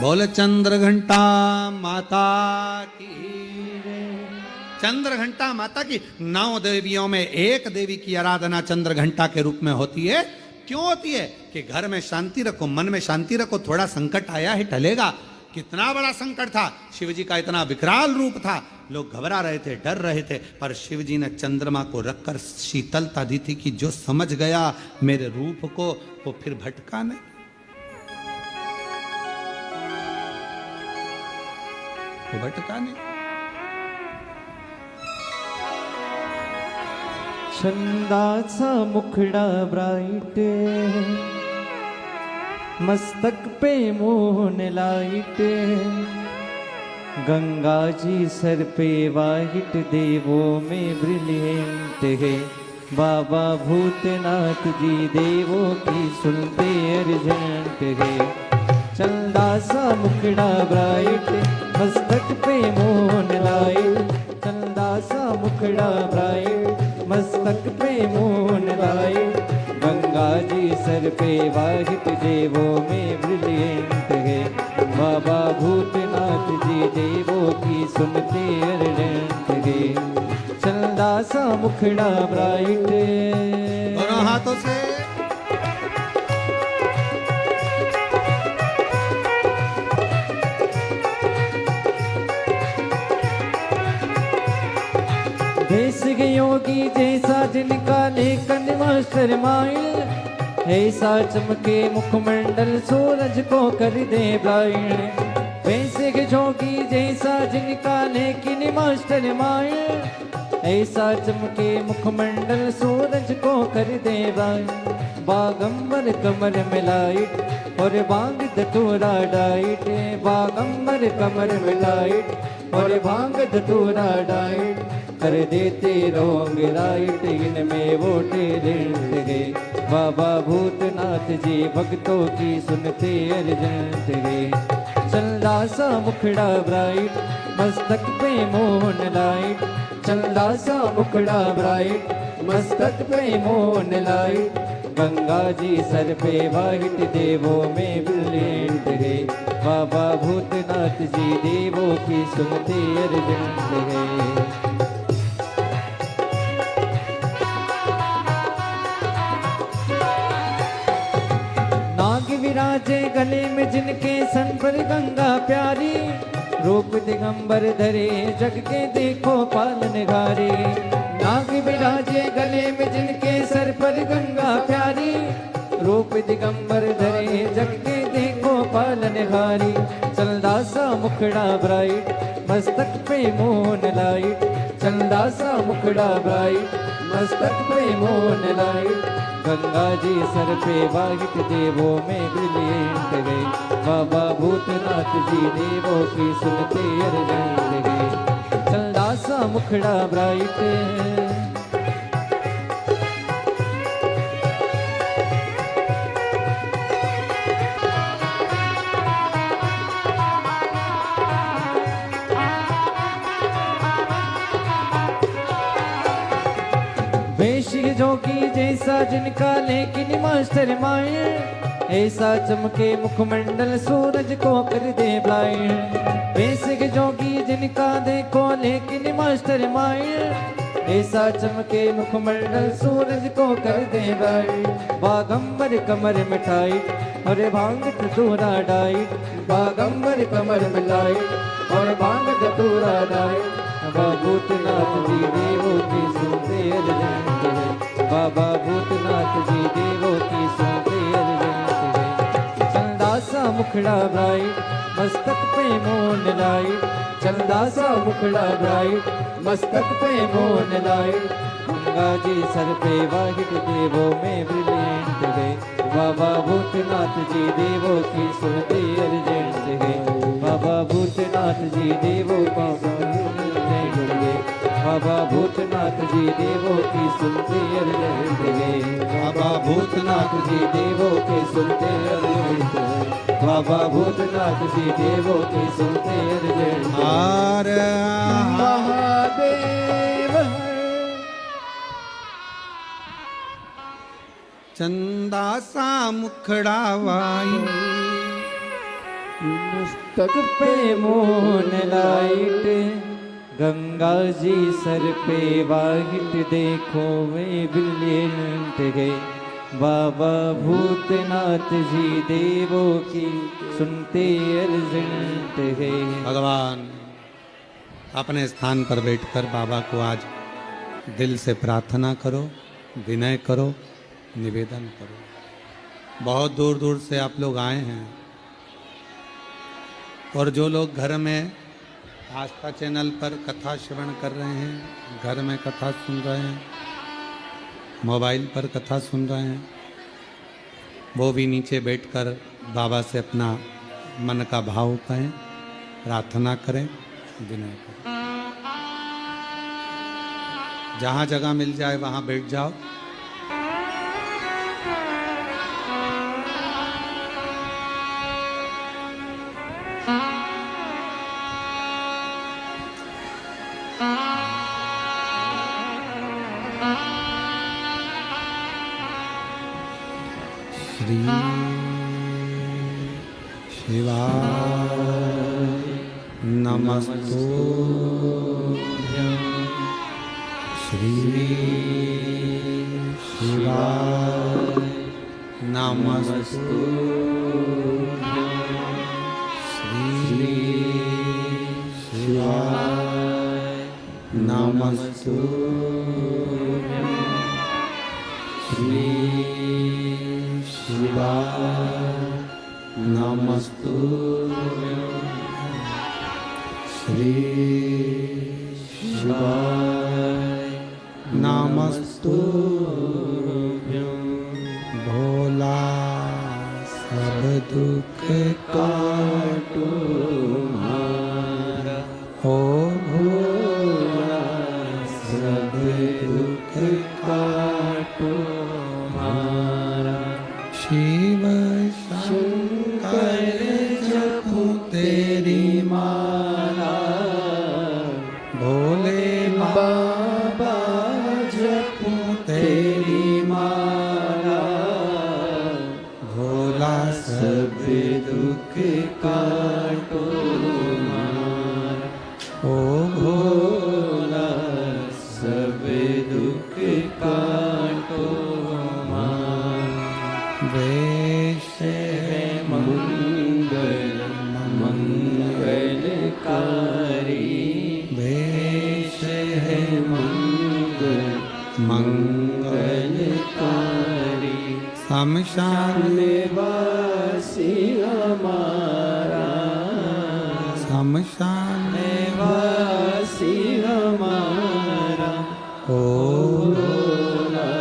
बोले चंद्र घंटा माता की। चंद्र घंटा माता की। 9 देवियों में एक देवी की आराधना चंद्र घंटा के रूप में होती है। क्यों होती है? कि घर में शांति रखो, मन में शांति रखो, थोड़ा संकट आया है, टलेगा। कितना बड़ा संकट था, शिवजी का इतना विकराल रूप था, लोग घबरा रहे थे, डर रहे थे, पर शिवजी ने चंद्रमा को रखकर शीतलता दी थी कि जो समझ गया मेरे रूप को वो फिर भटका नहीं। वो भटका नहीं। छंदाचा मुखड़ा ब्राइट, मस्तक पे moon light, Ganga ji sir पे वाइट, देवों में ब्रिलियंट है, बाबा भूतनाथ जी देवों की सुनते अर्जेंट है। चंदासा मुखड़ा ब्राइट, मस्तक पे मून लाइट, चंदासा मुखड़ा ब्राइट, मस्तक पे moon light, Ganga ji sir पे वाहित, देवों में ब्रिलियंट है, बाबा भूतनाथ जी देवों की सुनते अर्जेंट है। चंदासा मुखड़ा ब्राइट। दोनों हाथों से देश के योगी जैसा जिनका लेकिन मास्टर माइल, ऐसा चमके मुखमंडल सूरज को कर दे ब्लाइंड। वैसे के जोगी जैसा जिनका लेकिन मास्टर माइंड। ऐसा चमके मुखमंडल सूरज को कर दे ब्लाइंड। बागंबर कमर में लाइट और बांग धतूरा डाइट। बागंबर कमर में लाइट और बांग धतूरा डाइट। कर देते रोंग राइट इनमें वो टेलेंट है। बाबा भूतनाथ जी भक्तों की सुनते अर्जेंट है। चंदा सा मुखड़ा ब्राइट मस्तक पे मोहन लाइट। चंदा सा मुखड़ा ब्राइट मस्तक पे मोहन लाइट। गंगा जी सर पे वाइट देवों में ब्रिलियंट है। बाबा भूतनाथ जी देवों की सुनते अर्जेंट है। विराजे गले में जिनके सन पर गंगा प्यारी। रूप दिगंबर धरे जग के देखो पालनहारी। नाग विराजे गले में जिनके सर पर गंगा प्यारी। रूप दिगंबर धरे जग के देखो पालनहारी। चंदा सा मुखड़ा ब्राइट मस्तक पे मोहन लाइट। चंदा सा मुखड़ा ब्राइट मस्तक पे मोहन लाइट। गंगा जी सर पे वाहित देवों में ब्रिलियंट गए। बाबा भूतनाथ जी देवों की सुनते अर्जेंट गए। चंदा सा मुखड़ा ब्राइट वेशी जोगी जैसा जिनका लेकिन मास्टर माइंड। ऐसा चमके मुखमंडल सूरज को कर दे ब्लाइंड। बेसिक जोगी जिनका देखो लेकिन मास्टर माइंड। ऐसा चमके मुखमंडल सूरज को कर दे ब्लाइंड। बागंबर कमर में टाइट और भांग धतूरा डाइट। बागंबर कमर में लाइट और भांग धतूरा डाइट। बाबा भूतनाथ जी देवों की सुनते अर्जेंट है। बाबा भूतनाथ जी देवों की सुनते अर्जेंट है। चंदा सा मुखड़ा ब्राइट मस्तक पे मोहन लाइट। चंदा सा मुखड़ा ब्राइट मस्तक पे मोहन लाइट। गंगा जी सर पे वाहित देवों में ब्रिलियंट है। बाबा भूतनाथ जी देवों की सुनते अर्जेंट है। बाबा भूतनाथ जी देवों की सुनते बाबा भूतनाथ जी देवों की सुनते अर्जेंट है। बाबा भूतनाथ जी देवों के सुनते अर्जेंट है। बाबा भूतनाथ जी देवों की सुनते अर्जेंट हर महादेव। चंदा सा मुखड़ा वाई मस्तक पे मोहन लाइट। गंगा जी सर पे वाहिट देखो वे ब्रिलियंट है। बाबा भूतनाथ जी देवों की सुनते अर्जेंट है। भगवान अपने स्थान पर बैठकर बाबा को आज दिल से प्रार्थना करो, विनय करो, निवेदन करो। बहुत दूर दूर से आप लोग आए हैं और जो लोग घर में आस्था चैनल पर कथा श्रवण कर रहे हैं, घर में कथा सुन रहे हैं, मोबाइल पर कथा सुन रहे हैं, वो भी नीचे बैठकर बाबा से अपना मन का भाव कहें, प्रार्थना करें, विनय करें। जहाँ जगह मिल जाए वहाँ बैठ जाओ। श्री शिवाय नमस्तुभ्यं। श्री शिवाय नमस्तुभ्यं। श्री शिवाय नमस्तुभ्यं। श्री शिवाय नमस्तुभ्यं श्री शिवाय नमस्तुभ्यं भोला सब दुख काटो मारा हो भोला सब दुख काटो मारा शिव शंकर जपो तेरी माला भोले बाबा जपो तेरी माला भोला सब दुख काटो मारा ओ भोला सब दुख काटो मारा वेश है मंगल मंगलकारी वेश है मंगल मंगलकारी शमशान निवासी हमारा शमशान निवासी हमारा ओ भोला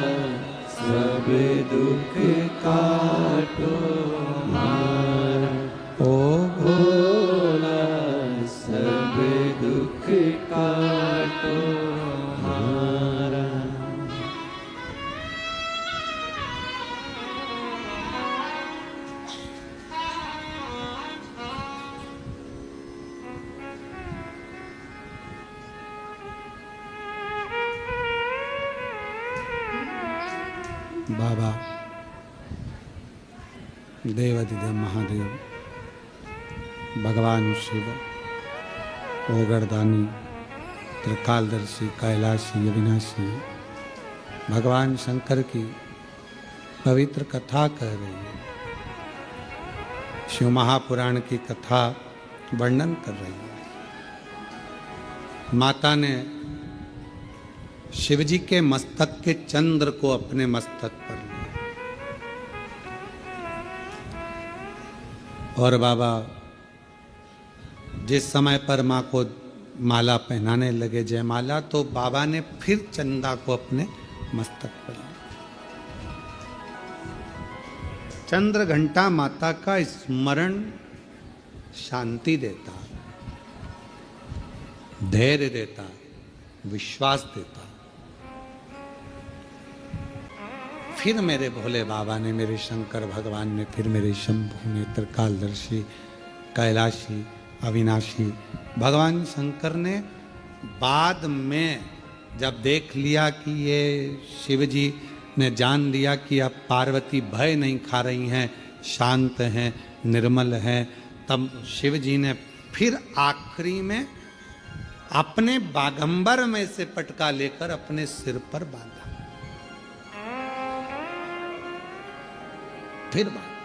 सब दुख काटो मारा ओ भोला सब दुख काटो मारा बाबा देवाधिदेव महादेव भगवान शिव ओगरदानी त्रिकालदर्शी कैलाशी अविनाशी भगवान शंकर की पवित्र कथा कह रही है। शिव महापुराण की कथा वर्णन कर रही है। माता ने शिवजी के मस्तक के चंद्र को अपने मस्तक पर लिया और बाबा जिस समय पर माँ को माला पहनाने लगे जयमाला, तो बाबा ने फिर चंदा को अपने मस्तक पर लिया। चंद्र घंटा माता का स्मरण शांति देता, धैर्य देता, विश्वास देता। फिर मेरे भोले बाबा ने, मेरे शंकर भगवान ने, फिर मेरे शंभु ने, त्रिकालदर्शी कैलाशी अविनाशी भगवान शंकर ने बाद में जब देख लिया कि ये शिव जी ने जान लिया कि अब पार्वती भय नहीं खा रही हैं, शांत हैं, निर्मल हैं, तब शिव जी ने फिर आखिरी में अपने बागंबर में से पटका लेकर अपने सिर पर बांधा। फिर बांधा।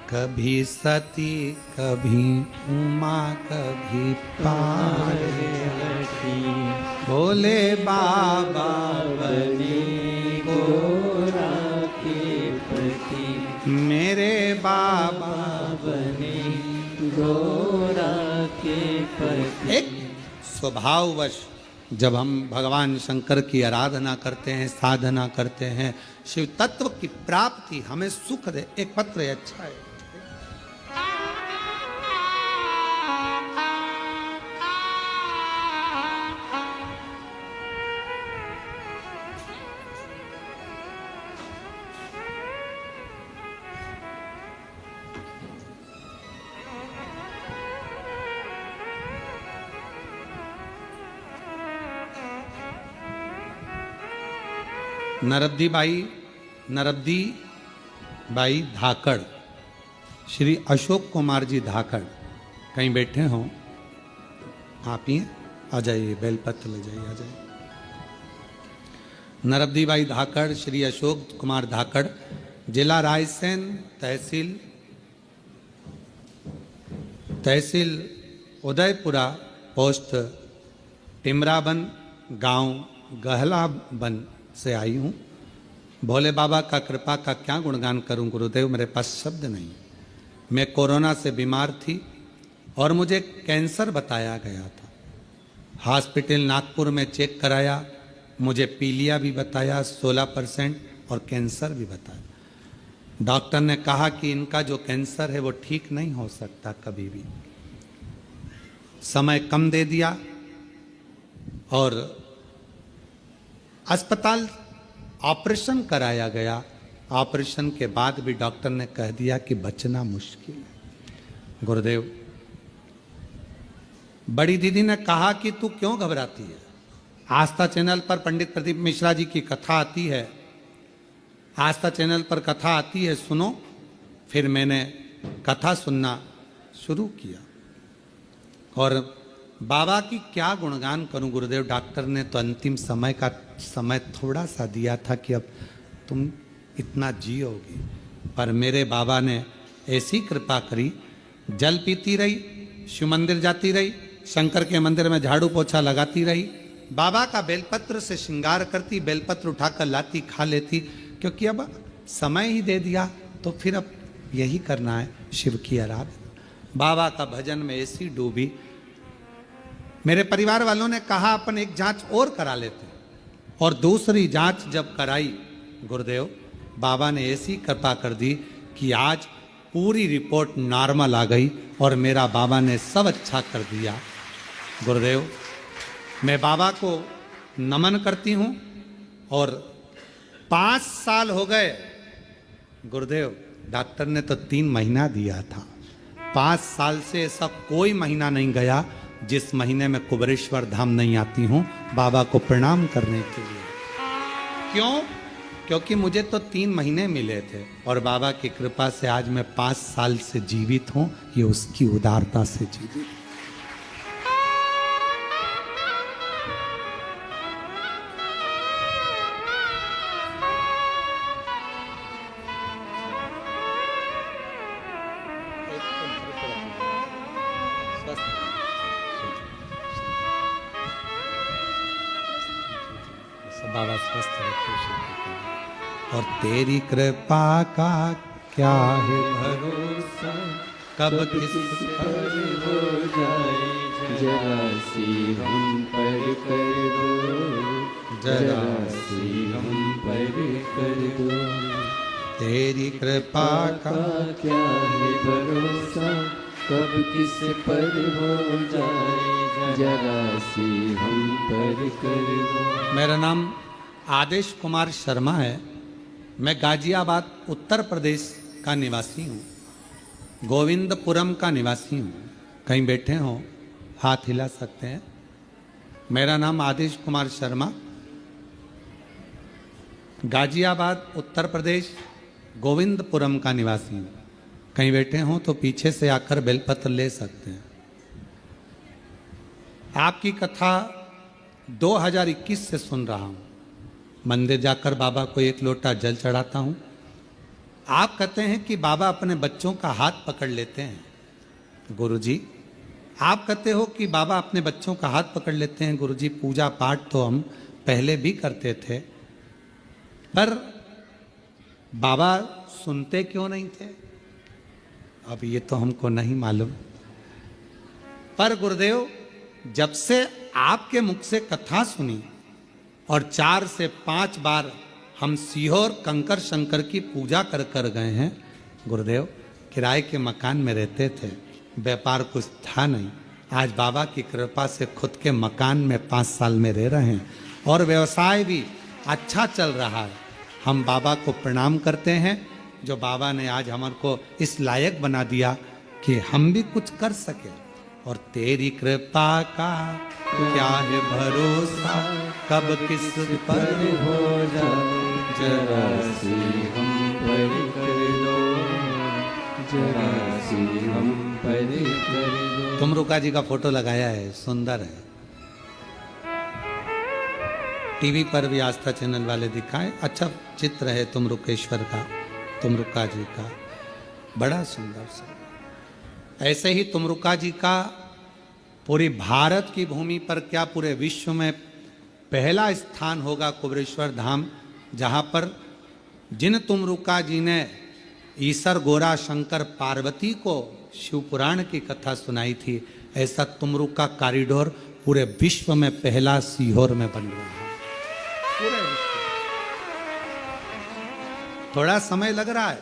कभी सती कभी उमा कभी पार्वती भोले बाबा बने गोरा के पति, मेरे बाबा बने गोरा के पति। एक स्वभाववश जब हम भगवान शंकर की आराधना करते हैं, साधना करते हैं, शिव तत्व की प्राप्ति हमें सुख दे। एक पत्र है, अच्छा है। नरब्दी बाई धाकड़, श्री अशोक कुमार जी धाकड़ कहीं बैठे हों, आप ही आ जाइए, बेलपत्र ले जाइए, आ जाइए। नरब्दी बाई धाकड़, श्री अशोक कुमार धाकड़, जिला रायसेन, तहसील तहसील उदयपुरा, पोस्ट टिमराबन, गांव गहलाबन से आई हूँ। भोले बाबा का कृपा का क्या गुणगान करूं गुरुदेव, मेरे पास शब्द नहीं। मैं कोरोना से बीमार थी और मुझे कैंसर बताया गया था। हॉस्पिटल नागपुर में चेक कराया, मुझे पीलिया भी बताया 16% और कैंसर भी बताया। डॉक्टर ने कहा कि इनका जो कैंसर है वो ठीक नहीं हो सकता कभी भी। समय कम दे दिया और अस्पताल ऑपरेशन कराया गया। ऑपरेशन के बाद भी डॉक्टर ने कह दिया कि बचना मुश्किल है। गुरुदेव, बड़ी दीदी ने कहा कि तू क्यों घबराती है, आस्था चैनल पर पंडित प्रदीप मिश्रा जी की कथा आती है, आस्था चैनल पर कथा आती है, सुनो। फिर मैंने कथा सुनना शुरू किया और बाबा की क्या गुणगान करूं गुरुदेव। डॉक्टर ने तो अंतिम समय का समय थोड़ा सा दिया था कि अब तुम इतना जियोगी, पर मेरे बाबा ने ऐसी कृपा करी। जल पीती रही, शिव मंदिर जाती रही, शंकर के मंदिर में झाड़ू पोछा लगाती रही, बाबा का बेलपत्र से श्रृंगार करती, बेलपत्र उठाकर लाती, खा लेती, क्योंकि अब समय ही दे दिया तो फिर अब यही करना है, शिव की आराधना। बाबा का भजन में ऐसी डूबी। मेरे परिवार वालों ने कहा अपन एक जांच और करा लेते, और दूसरी जांच जब कराई गुरुदेव, बाबा ने ऐसी कृपा कर दी कि आज पूरी रिपोर्ट नॉर्मल आ गई और मेरा बाबा ने सब अच्छा कर दिया। गुरुदेव, मैं बाबा को नमन करती हूँ। और 5 साल हो गए गुरुदेव, डॉक्टर ने तो 3 महीना दिया था। 5 साल से ऐसा कोई महीना नहीं गया जिस महीने में कुबेरेश्वर धाम नहीं आती हूँ बाबा को प्रणाम करने के लिए। क्यों? क्योंकि मुझे तो 3 महीने मिले थे और बाबा की कृपा से आज मैं 5 साल से जीवित हूँ। ये उसकी उदारता से जीवित। बाबा स्वस्थ रखे। और तेरी कृपा का क्या है भरोसा, कब किस पर हो जाए, जरा सी हम पर कर दो, जरा सी हम पर कर दो। तेरी कृपा का क्या है भरोसा, कब किस पर हो जाए, जरा सी हम पर कर दो। मेरा नाम आदेश कुमार शर्मा है। मैं गाजियाबाद उत्तर प्रदेश का निवासी हूँ, गोविंदपुरम का निवासी हूँ। कहीं बैठे हो हाथ हिला सकते हैं। मेरा नाम आदेश कुमार शर्मा, गाजियाबाद उत्तर प्रदेश, गोविंदपुरम का निवासी हूँ। कहीं बैठे हो तो पीछे से आकर बेलपत्र ले सकते हैं। आपकी कथा 2021 से सुन रहा हूँ। मंदिर जाकर बाबा को 1 लोटा जल चढ़ाता हूँ। आप कहते हैं कि बाबा अपने बच्चों का हाथ पकड़ लेते हैं। गुरुजी, आप कहते हो कि बाबा अपने बच्चों का हाथ पकड़ लेते हैं। गुरुजी, पूजा पाठ तो हम पहले भी करते थे, पर बाबा सुनते क्यों नहीं थे, अब ये तो हमको नहीं मालूम। पर गुरुदेव, जब से आपके मुख से कथा सुनी और 4 से 5 बार हम सीहोर कंकर शंकर की पूजा कर कर गए हैं। गुरुदेव, किराए के मकान में रहते थे, व्यापार कुछ था नहीं। आज बाबा की कृपा से खुद के मकान में 5 साल में रह रहे हैं और व्यवसाय भी अच्छा चल रहा है। हम बाबा को प्रणाम करते हैं, जो बाबा ने आज हमारे को इस लायक बना दिया कि हम भी कुछ कर सके। और तेरी कृपा का क्या है भरोसा, कब किस पर हो जाए, जरा सी हम पर कर दो, जरा सी हम पर कर दो। तुमरुका जी का फोटो लगाया है, सुंदर है। टीवी पर भी आस्था चैनल वाले दिखाए, अच्छा चित्र है तुमरुकेश्वर का, तुमरुका जी का, बड़ा सुंदर सा। ऐसे ही तुमरुका जी का पूरी भारत की भूमि पर क्या पूरे विश्व में पहला स्थान होगा कुबेरेश्वर धाम, जहाँ पर जिन तुमरुका जी ने ईसर गोरा शंकर पार्वती को शिव पुराण की कथा सुनाई थी, ऐसा तुमरुका कॉरिडोर पूरे विश्व में पहला सीहोर में बन रहा है। पूरे विश्व थोड़ा समय लग रहा है,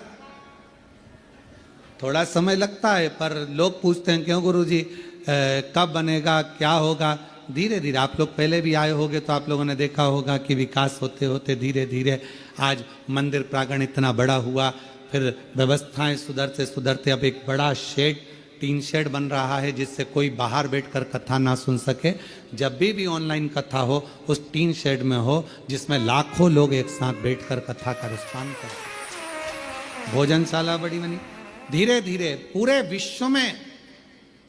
थोड़ा समय लगता है, पर लोग पूछते हैं क्यों गुरुजी कब बनेगा, क्या होगा। धीरे धीरे आप लोग पहले भी आए होंगे तो आप लोगों ने देखा होगा कि विकास होते होते धीरे धीरे आज मंदिर प्रांगण इतना बड़ा हुआ, फिर व्यवस्थाएं सुधरते सुधरते अब एक बड़ा शेड, टीन शेड बन रहा है जिससे कोई बाहर बैठकर कथा ना सुन सके। जब भी ऑनलाइन कथा हो उस टीन शेड में हो जिसमें लाखों लोग एक साथ बैठकर कथा का रसपान करें। भोजनशाला बड़ी बनी। धीरे धीरे पूरे विश्व में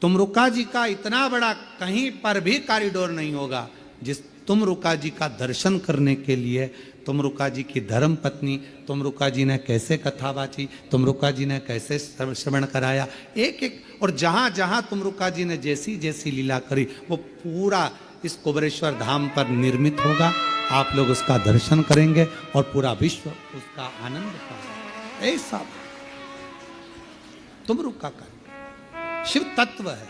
तुमरुका जी का इतना बड़ा कहीं पर भी कॉरिडोर नहीं होगा जिस तुमरुका जी का दर्शन करने के लिए तुमरुका जी की धर्म पत्नी, तुमरुका जी ने कैसे कथा बाची, तुमरुका जी ने कैसे श्रवण कराया, एक एक, और जहाँ जहाँ तुमरुका जी ने जैसी जैसी लीला करी वो पूरा इस कुबेरेश्वर धाम पर निर्मित होगा। आप लोग उसका दर्शन करेंगे और पूरा विश्व उसका आनंद पाएगा। ऐसा तुमरुका का शिव तत्व है।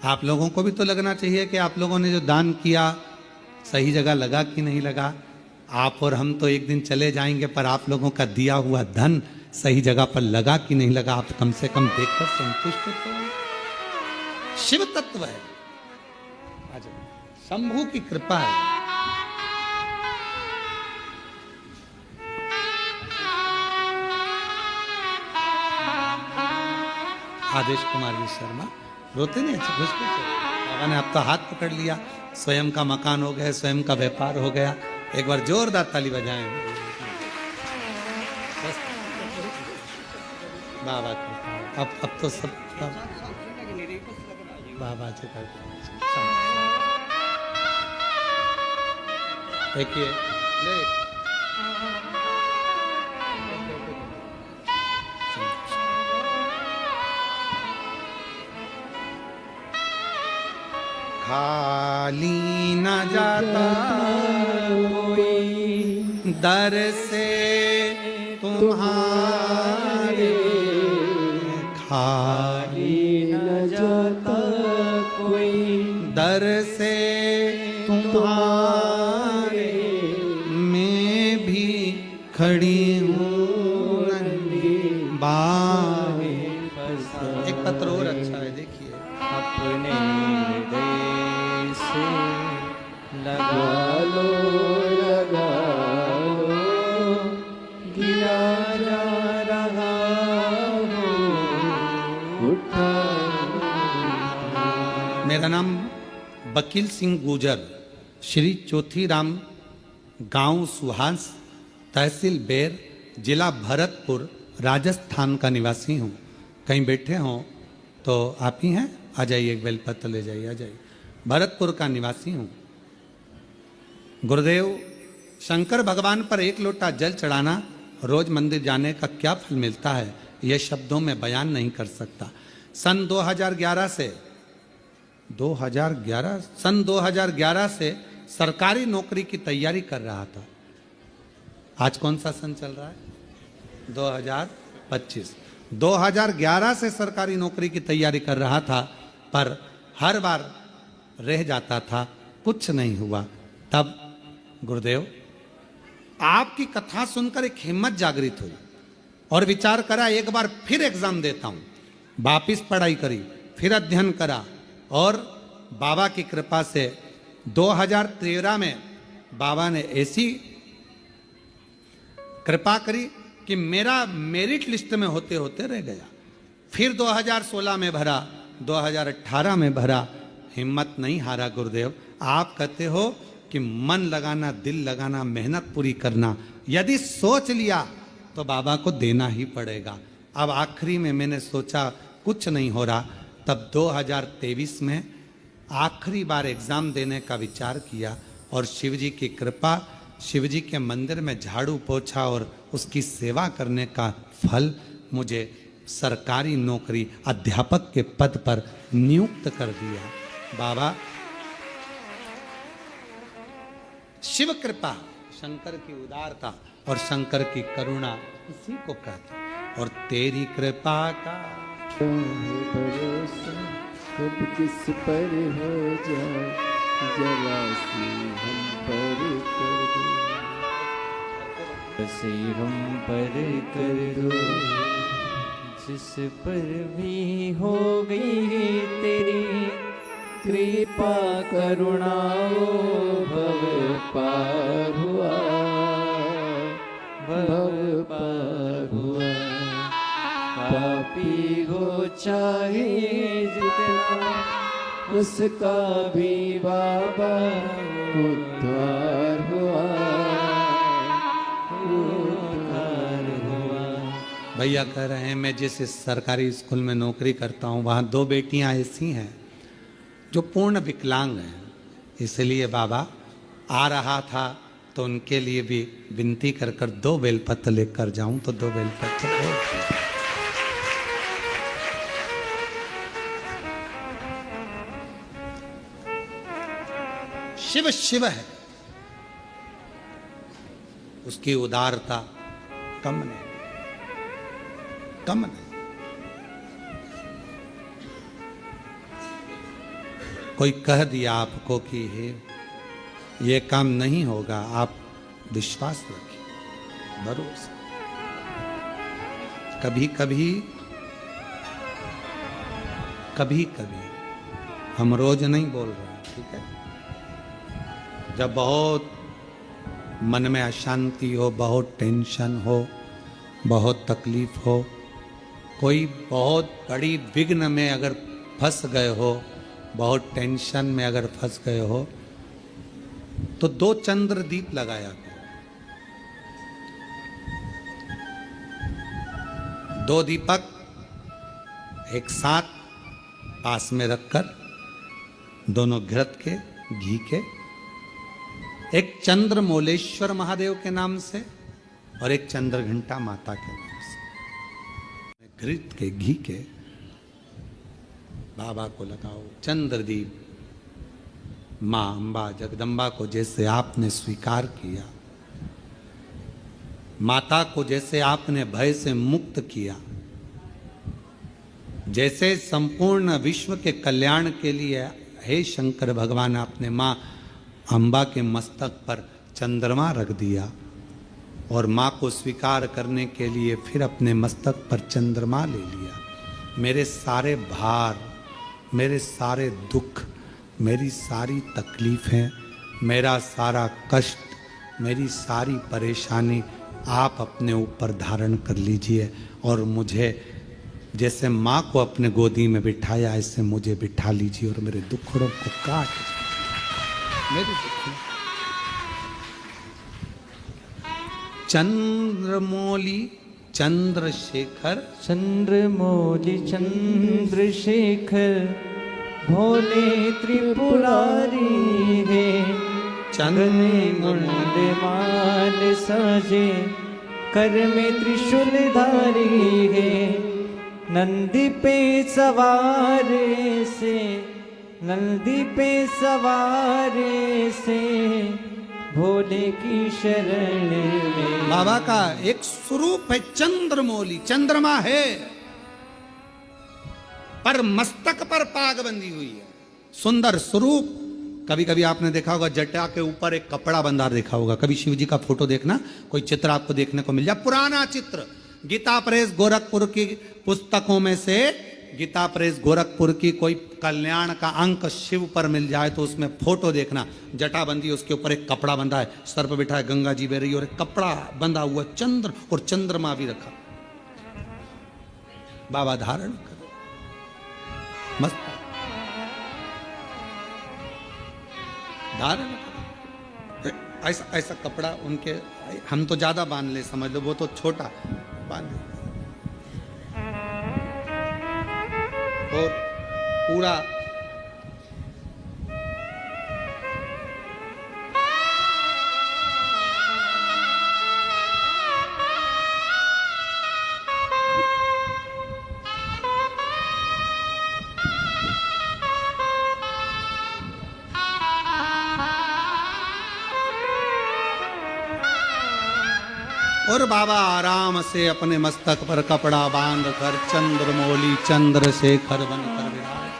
आप लोगों को भी तो लगना चाहिए कि आप लोगों ने जो दान किया सही जगह लगा कि नहीं लगा। आप और हम तो एक दिन चले जाएंगे, पर आप लोगों का दिया हुआ धन सही जगह पर लगा कि नहीं लगा, आप कम से कम देखकर संतुष्ट तो हो। शिव तत्व है, शंभू की कृपा है। आदेश कुमार जी शर्मा रोते नहीं, अच्छा खुश बाबा ने अब तो हाथ पकड़ लिया, स्वयं का मकान हो गया, स्वयं का व्यापार हो गया। एक बार जोरदार ताली बजाएं बाबा की। अब तो सब बाबा से देखिए खाली न जाता कोई दर से तुम्हारे, खाली न जाता कोई दर से तुम्हारे, मैं भी खड़ी हूँ नंदी बाहे। एक पत्र और अच्छा है, देखिए। अपने हृदय से लगा लो गिरा जा रहा हो उठा। मेरा नाम वकील सिंह गुजर, श्री चौथीराम, गांव सुहास, तहसील बेर, जिला भरतपुर, राजस्थान का निवासी हूँ। कहीं बैठे हों तो आप ही हैं, आ जाइए, एक बेलपत्र ले जाइए, आ जाइए। भरतपुर का निवासी हूँ। गुरुदेव, शंकर भगवान पर एक लोटा जल चढ़ाना, रोज मंदिर जाने का क्या फल मिलता है, यह शब्दों में बयान नहीं कर सकता। सन 2011 से सरकारी नौकरी की तैयारी कर रहा था। आज कौन सा सन चल रहा है? 2025। 2011 से सरकारी नौकरी की तैयारी कर रहा था, पर हर बार रह जाता था, कुछ नहीं हुआ। तब गुरुदेव आपकी कथा सुनकर एक हिम्मत जागृत हुई और विचार करा एक बार फिर एग्जाम देता हूं। वापिस पढ़ाई करी, फिर अध्ययन करा और बाबा की कृपा से 2013 में बाबा ने ऐसी कृपा करी कि मेरा मेरिट लिस्ट में होते होते रह गया। फिर 2016 में भरा, 2018 में भरा, हिम्मत नहीं हारा गुरुदेव। आप कहते हो कि मन लगाना, दिल लगाना, मेहनत पूरी करना, यदि सोच लिया तो बाबा को देना ही पड़ेगा। अब आखिरी में मैंने सोचा कुछ नहीं हो रहा, तब 2023 में आखिरी बार एग्ज़ाम देने का विचार किया और शिवजी की कृपा, शिवजी के मंदिर में झाड़ू पोछा और उसकी सेवा करने का फल मुझे सरकारी नौकरी अध्यापक के पद पर नियुक्त कर दिया। बाबा, शिव कृपा, शंकर की उदारता और शंकर की करुणा इसी को कहते। और तेरी कृपा का भरोसा कब किस पर हो जाए, जरा सी हम पर कर दो, बसे हम पर कर दो, जिस पर भी हो गई तेरी कृपा करुणा, वो भव पार हुआ, भव पार हुआ। पापी हो चाहे जितना, उसका भी बाबा उद्धार हुआ, उद्धार हुआ। भैया कह रहे हैं मैं जिस इस सरकारी स्कूल में नौकरी करता हूँ वहाँ 2 बेटियाँ ऐसी हैं जो पूर्ण विकलांग हैं। इसलिए बाबा आ रहा था तो उनके लिए भी विनती कर कर 2 बेलपत्र लेकर जाऊं, तो 2 बेलपत्र। शिव शिव है, उसकी उदारता कम नहीं, कम नहीं। कोई कह दिया आपको कि ये काम नहीं होगा, आप विश्वास रखिए, भरोसा। कभी कभी कभी कभी हम रोज नहीं बोल रहे हैं, ठीक है। जब बहुत मन में अशांति हो, बहुत टेंशन हो, बहुत तकलीफ हो, कोई बहुत बड़ी विघ्न में अगर फंस गए हो, बहुत टेंशन में अगर फंस गए हो, तो 2 चंद्र दीप लगाया करो। 2 दीपक एक साथ पास में रखकर, दोनों घृत के, घी के, एक चंद्रमौलेश्वर महादेव के नाम से और एक चंद्रघंटा माता के नाम से, घृत के, घी के बाबा को लगाओ। चंद्रदीप माँ अम्बा जगदम्बा को जैसे आपने स्वीकार किया, माता को जैसे आपने भय से मुक्त किया, जैसे संपूर्ण विश्व के कल्याण के लिए हे शंकर भगवान आपने माँ अम्बा के मस्तक पर चंद्रमा रख दिया, और माँ को स्वीकार करने के लिए फिर अपने मस्तक पर चंद्रमा ले लिया। मेरे सारे भार, मेरे सारे दुख, मेरी सारी तकलीफें, मेरा सारा कष्ट, मेरी सारी परेशानी आप अपने ऊपर धारण कर लीजिए, और मुझे जैसे माँ को अपने गोदी में बिठाया ऐसे मुझे बिठा लीजिए, और मेरे दुखड़ों को काट मेरे दुख। चंद्रमौली चंद्रशेखर, चंद्रमौली चंद्रशेखर, भोले त्रिपुरारी है, गले मुंड माल साजे, कर में त्रिशूल धारी है, नंदी पे सवार से, नंदी पे सवार से, भोले की शरण में। बाबा का एक स्वरूप है चंद्रमौली, चंद्रमा है पर मस्तक पर पाग बंधी हुई है, सुंदर स्वरूप। कभी कभी आपने देखा होगा जटा के ऊपर एक कपड़ा बंधा देखा होगा। कभी शिव जी का फोटो देखना, कोई चित्र आपको देखने को मिल जाए, पुराना चित्र, गीता प्रेस गोरखपुर की पुस्तकों में से गीता प्रेस गोरखपुर की कोई कल्याण का अंक शिव पर मिल जाए तो उसमें फोटो देखना, जटा बंदी, उसके ऊपर एक कपड़ा बंधा है, सर पर बिठा है गंगा जी बह रही और एक कपड़ा बंधा हुआ, चंद्र और चंद्रमा भी रखा, बाबा धारण कर मस्त धारण कर। ऐसा ऐसा कपड़ा उनके, हम तो ज्यादा बांध ले समझ लो, वो तो छोटा बांध ले, और पूरा और बाबा आराम से अपने मस्तक पर कपड़ा बांध कर चंद्रमौली चंद्रशेखर बनकर विराज।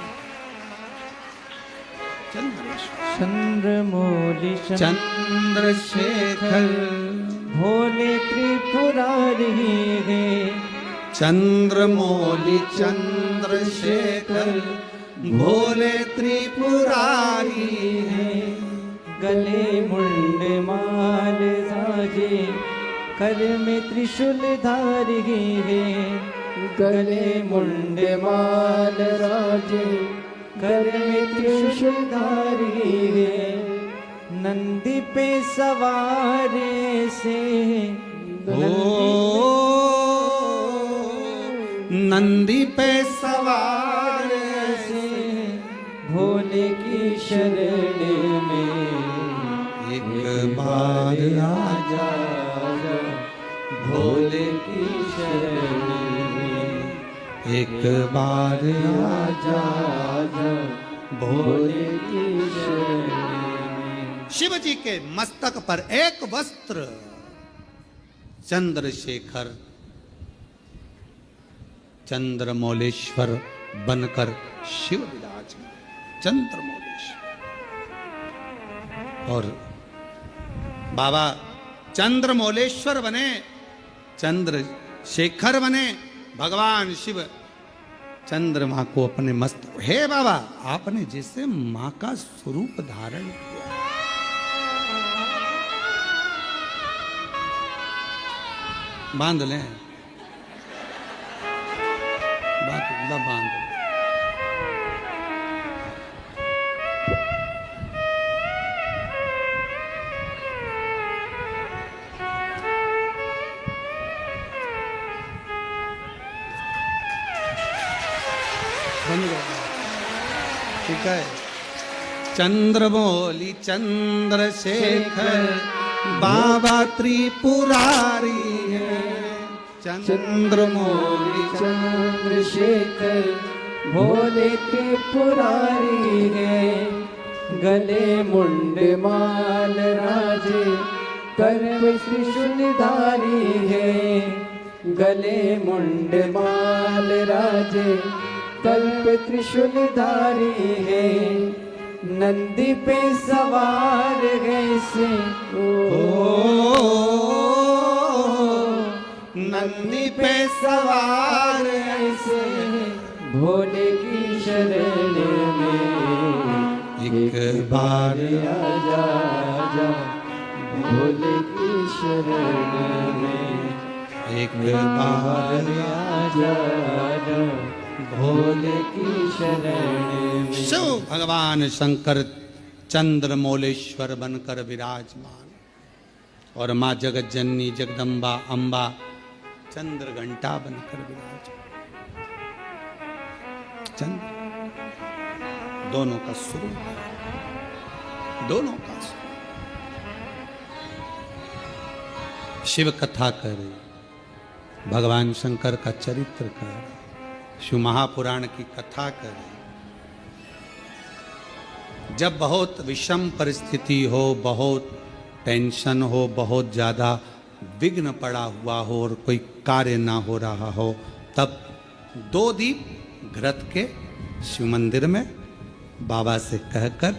चंद्रमौली चंद्रशेखर भोले त्रिपुरारी है। चंद्रमौली चंद्रशेखर भोले त्रिपुरारी है। गले मुंड माल साजे कर में त्रिशूल धारी है। गले मुंड माल राजे कर में त्रिशूल धारी है। नंदी पे सवार से ओ नंदी पे सवार से भोले की शरण में एक बार आजा भोले की शरण में एक बार आजा भोले की शरण में। शिव जी के मस्तक पर एक वस्त्र चंद्रशेखर चंद्रमौलेश्वर बनकर शिव विराजमान। चंद्रमौलेश्वर और बाबा चंद्रमौलेश्वर बने, चंद्रशेखर बने। भगवान शिव चंद्रमा को अपने मस्त, हे बाबा आपने जैसे मां का स्वरूप धारण किया। बांध लें बात बांध लें। ठीक है। चंद्रमौली चंद्रशेखर बाबा त्रिपुरारी है। चंद्रमौली चंद्रशेखर भोले त्रिपुरारी है। गले मुंड माल राजे कर में त्रिशूल धारी है। गले मुंड माल राजे कल्प त्रिशूल धारी है। नंदी पे सवार कैसे ओ नंदी पे सवार ऐसे भोले की शरण में एक बार आजा आजा भोले की शरण में एक बार आजा आजा भोले की शरण में। शिव भगवान शंकर चंद्रमौलेश्वर बनकर विराजमान और माँ जगत जननी जगदम्बा अम्बा चंद्र घंटा बनकर विराजमान। चंद्र दोनों का स्वरूप है, दोनों का स्वरूप। शिव कथा करे, भगवान शंकर का चरित्र करे, शिव महापुराण की कथा करे। जब बहुत विषम परिस्थिति हो, बहुत टेंशन हो, बहुत ज़्यादा विघ्न पड़ा हुआ हो और कोई कार्य ना हो रहा हो, तब 2 दीप घृत के शिव मंदिर में बाबा से कहकर,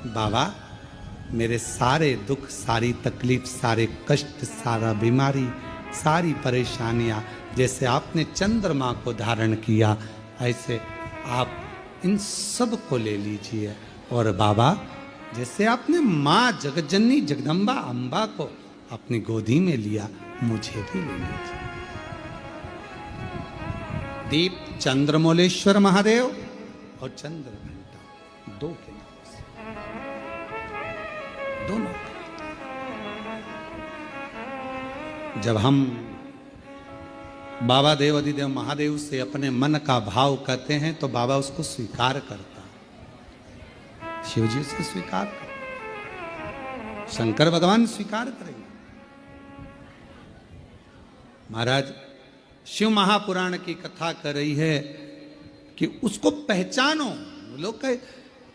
बाबा मेरे सारे दुख, सारी तकलीफ, सारे कष्ट, सारा बीमारी, सारी परेशानियां, जैसे आपने चंद्रमा को धारण किया ऐसे आप इन सब को ले लीजिए। और बाबा जैसे आपने माँ जगतजननी जगदम्बा अम्बा को अपनी गोदी में लिया, मुझे भी ले लीजिए। दीप चंद्रमौलेश्वर महादेव और चंद्र घंटा 2 के नाम से, दोनों। जब हम बाबा देव अधिदेव महादेव से अपने मन का भाव कहते हैं तो बाबा उसको स्वीकार करता है, शिव जी उसको स्वीकार करते, शंकर भगवान स्वीकार करेंगे। महाराज शिव महापुराण की कथा कर रही है कि उसको पहचानो। लोग कहे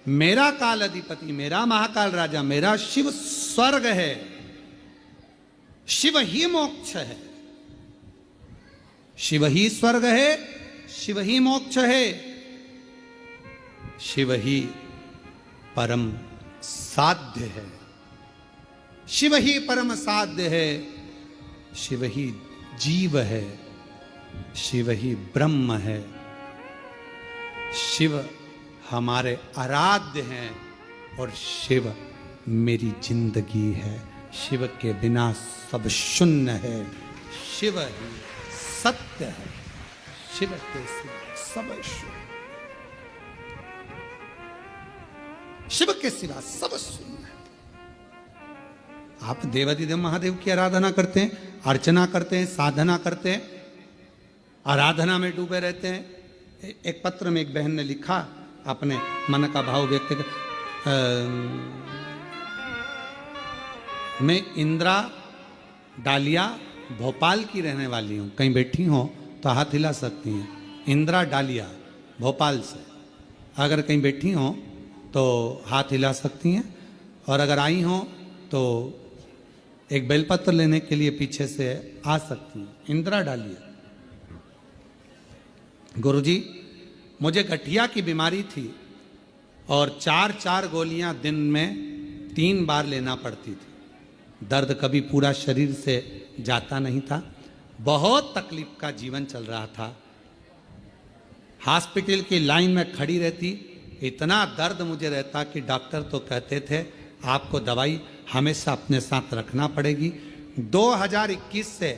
मेरा काल अधिपति, मेरा महाकाल राजा, मेरा शिव स्वर्ग है, शिव ही मोक्ष है, शिव ही स्वर्ग है, शिव ही मोक्ष है, शिव ही परम साध्य है, शिव ही परम साध्य है, शिव ही जीव है, शिव ही ब्रह्म है, शिव हमारे आराध्य हैं और शिव मेरी जिंदगी है। शिव के बिना सब शून्य है, शिव ही सत्य है, शिव के सिवा सब शून्य, शिव के सिवा सब शून्य है। आप देवाधिदेव महादेव की आराधना करते हैं, अर्चना करते हैं, साधना करते हैं, आराधना में डूबे रहते हैं। एक पत्र में एक बहन ने लिखा, अपने मन का भाव व्यक्त कर, मैं इंदिरा डालिया भोपाल की रहने वाली हूँ, कहीं बैठी हो तो हाथ हिला सकती हैं। इंदिरा डालिया भोपाल से, अगर कहीं बैठी हो तो हाथ हिला सकती हैं, और अगर आई हो तो एक बेलपत्र लेने के लिए पीछे से आ सकती हैं। इंदिरा डालिया। गुरुजी, मुझे गठिया की बीमारी थी और 4-4 गोलियां दिन में 3 बार लेना पड़ती थी। दर्द कभी पूरा शरीर से जाता नहीं था, बहुत तकलीफ का जीवन चल रहा था। हॉस्पिटल की लाइन में खड़ी रहती, इतना दर्द मुझे रहता कि डॉक्टर तो कहते थे आपको दवाई हमेशा अपने साथ रखना पड़ेगी। 2021 से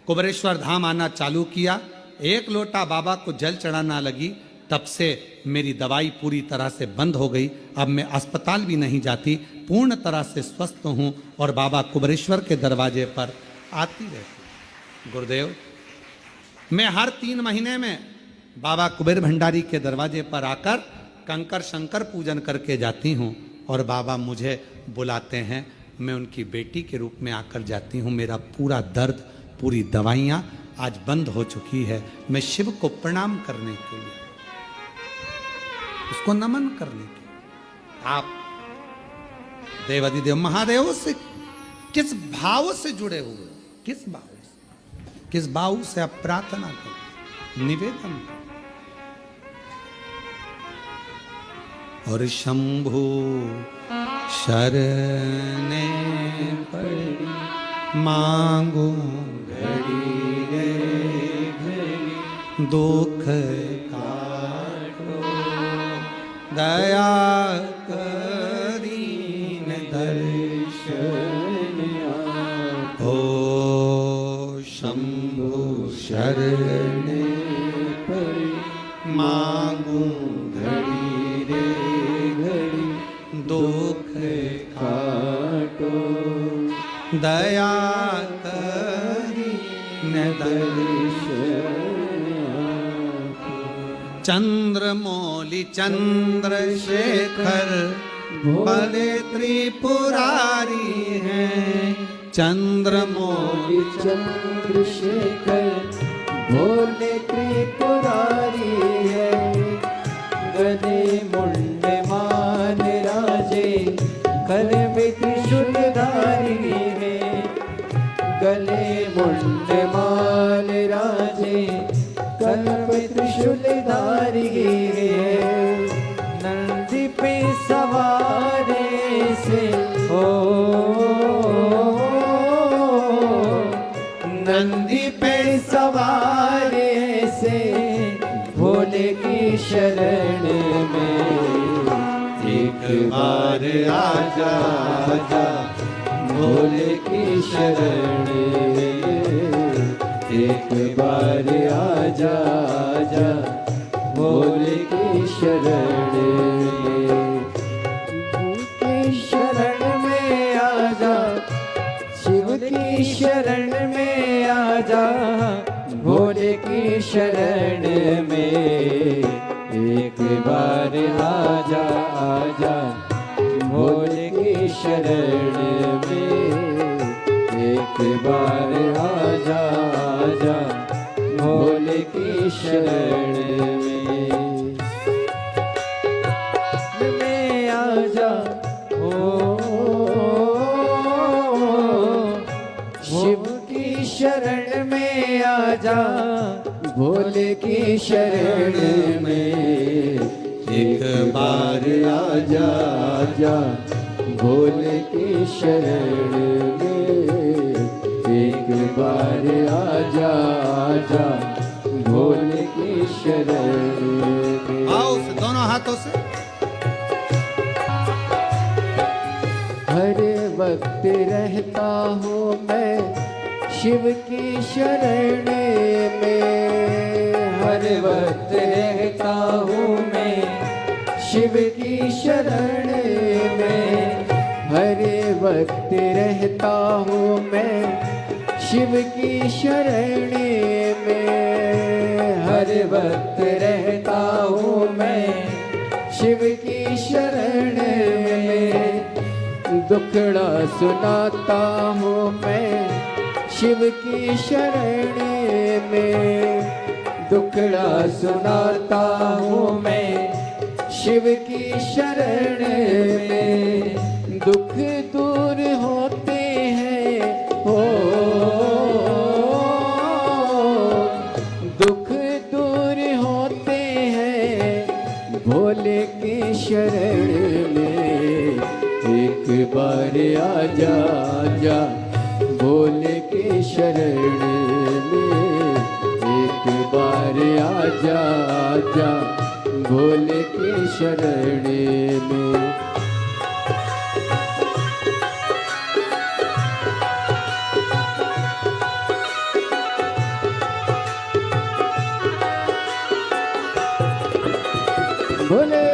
कुबेरेश्वर धाम आना चालू किया, 1 लोटा बाबा को जल चढ़ाना लगी, तब से मेरी दवाई पूरी तरह से बंद हो गई। अब मैं अस्पताल भी नहीं जाती, पूर्ण तरह से स्वस्थ हूँ और बाबा कुबेरेश्वर के दरवाजे पर आती रहती। गुरुदेव, मैं हर 3 महीने में बाबा कुबेर भंडारी के दरवाजे पर आकर कंकर शंकर पूजन करके जाती हूँ और बाबा मुझे बुलाते हैं, मैं उनकी बेटी के रूप में आकर जाती हूँ। मेरा पूरा दर्द, पूरी दवाइयाँ आज बंद हो चुकी है। मैं शिव को प्रणाम करने के लिए, उसको नमन करने के लिए। आप देवाधिदेव महादेव से किस भाव से जुड़े हुए, किस भाव से आप प्रार्थना करो, निवेदन करो। और शंभु शरणे पड़ी मांगू घड़ी रे घड़ी, दुख काटो दया करीन दर्शन हो। शंभु शरणे पड़ी मांगू घड़ी रे घड़ी, दुख काटो दया करीन दर्शन। चंद्रमौली चंद्रशेखर भोले त्रिपुरारी हैं, चंद्रमौली चंद्रशेखर भोले त्रिपुरारी है। गले मुंड मान राजे कर में त्रिशूलधारी है। गले मुंड मान राजे कर में त्रिशूलधारी है। नंदी पे सवारे से हो, नंदी पे सवारे से भोले की शरण में एक बार आजा आजा, भोले की शरण में एक बार आजा आजा, भोले की शरण में। की शरण में आजा, शिव की शरण में आजा, भोले की शरण में एक बार आजा आजा, भोले की शरण में एक बार आजा आजा, भोले की शरण में आजा। ओ शिव बार आजा आजा भोले की शरण में, एक बार आजा आजा भोले की शरण में। आओ से दोनों हाथों से। हर वक्त रहता हूँ मैं शिव की शरण में, हर वक्त रहता हूँ मैं शिव की शरण में, हर वक्त रहता हूँ मैं शिव की शरण में, हर वक्त रहता हूँ मैं शिव की शरण में। दुखड़ा सुनाता हूँ मैं शिव की शरण में, दुखड़ा सुनाता हूँ मैं शिव की शरण में। दुख दूर होते हैं हो, दुख दूर होते हैं भोले की शरण में, एक बार आजा आजा भोले की शरण में, एक बार आजा आजा भोले की शरण में। भोले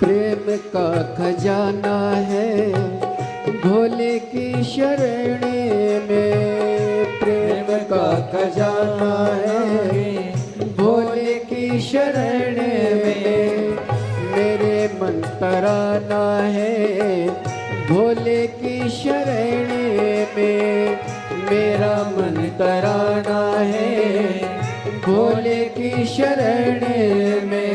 प्रेम का खजाना है भोले की शरण में, प्रेम का खजाना है भोले की शरण में। मेरे मन तराना है भोले की शरण में, मेरा मन तराना है भोले की शरण में।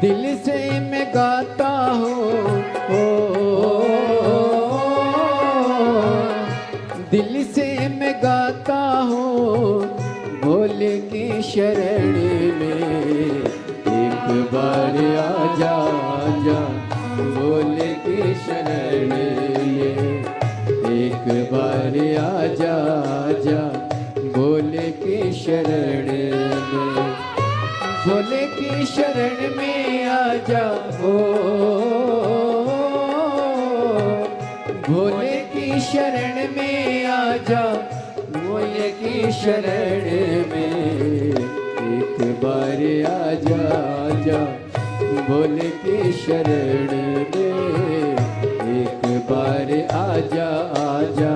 दिल से मैं गाता हूँ दिल से मैं गाता हूँ भोले की शरण में, एक बार आजा आजा भोले की शरण में, एक बार आजा आजा भोले की शरण में। भोले की शरण में आजा हो, भोले की शरण में आजा, भोले की शरण में। एक बार आजा आजा भोले की शरण में, एक बार आजा आजा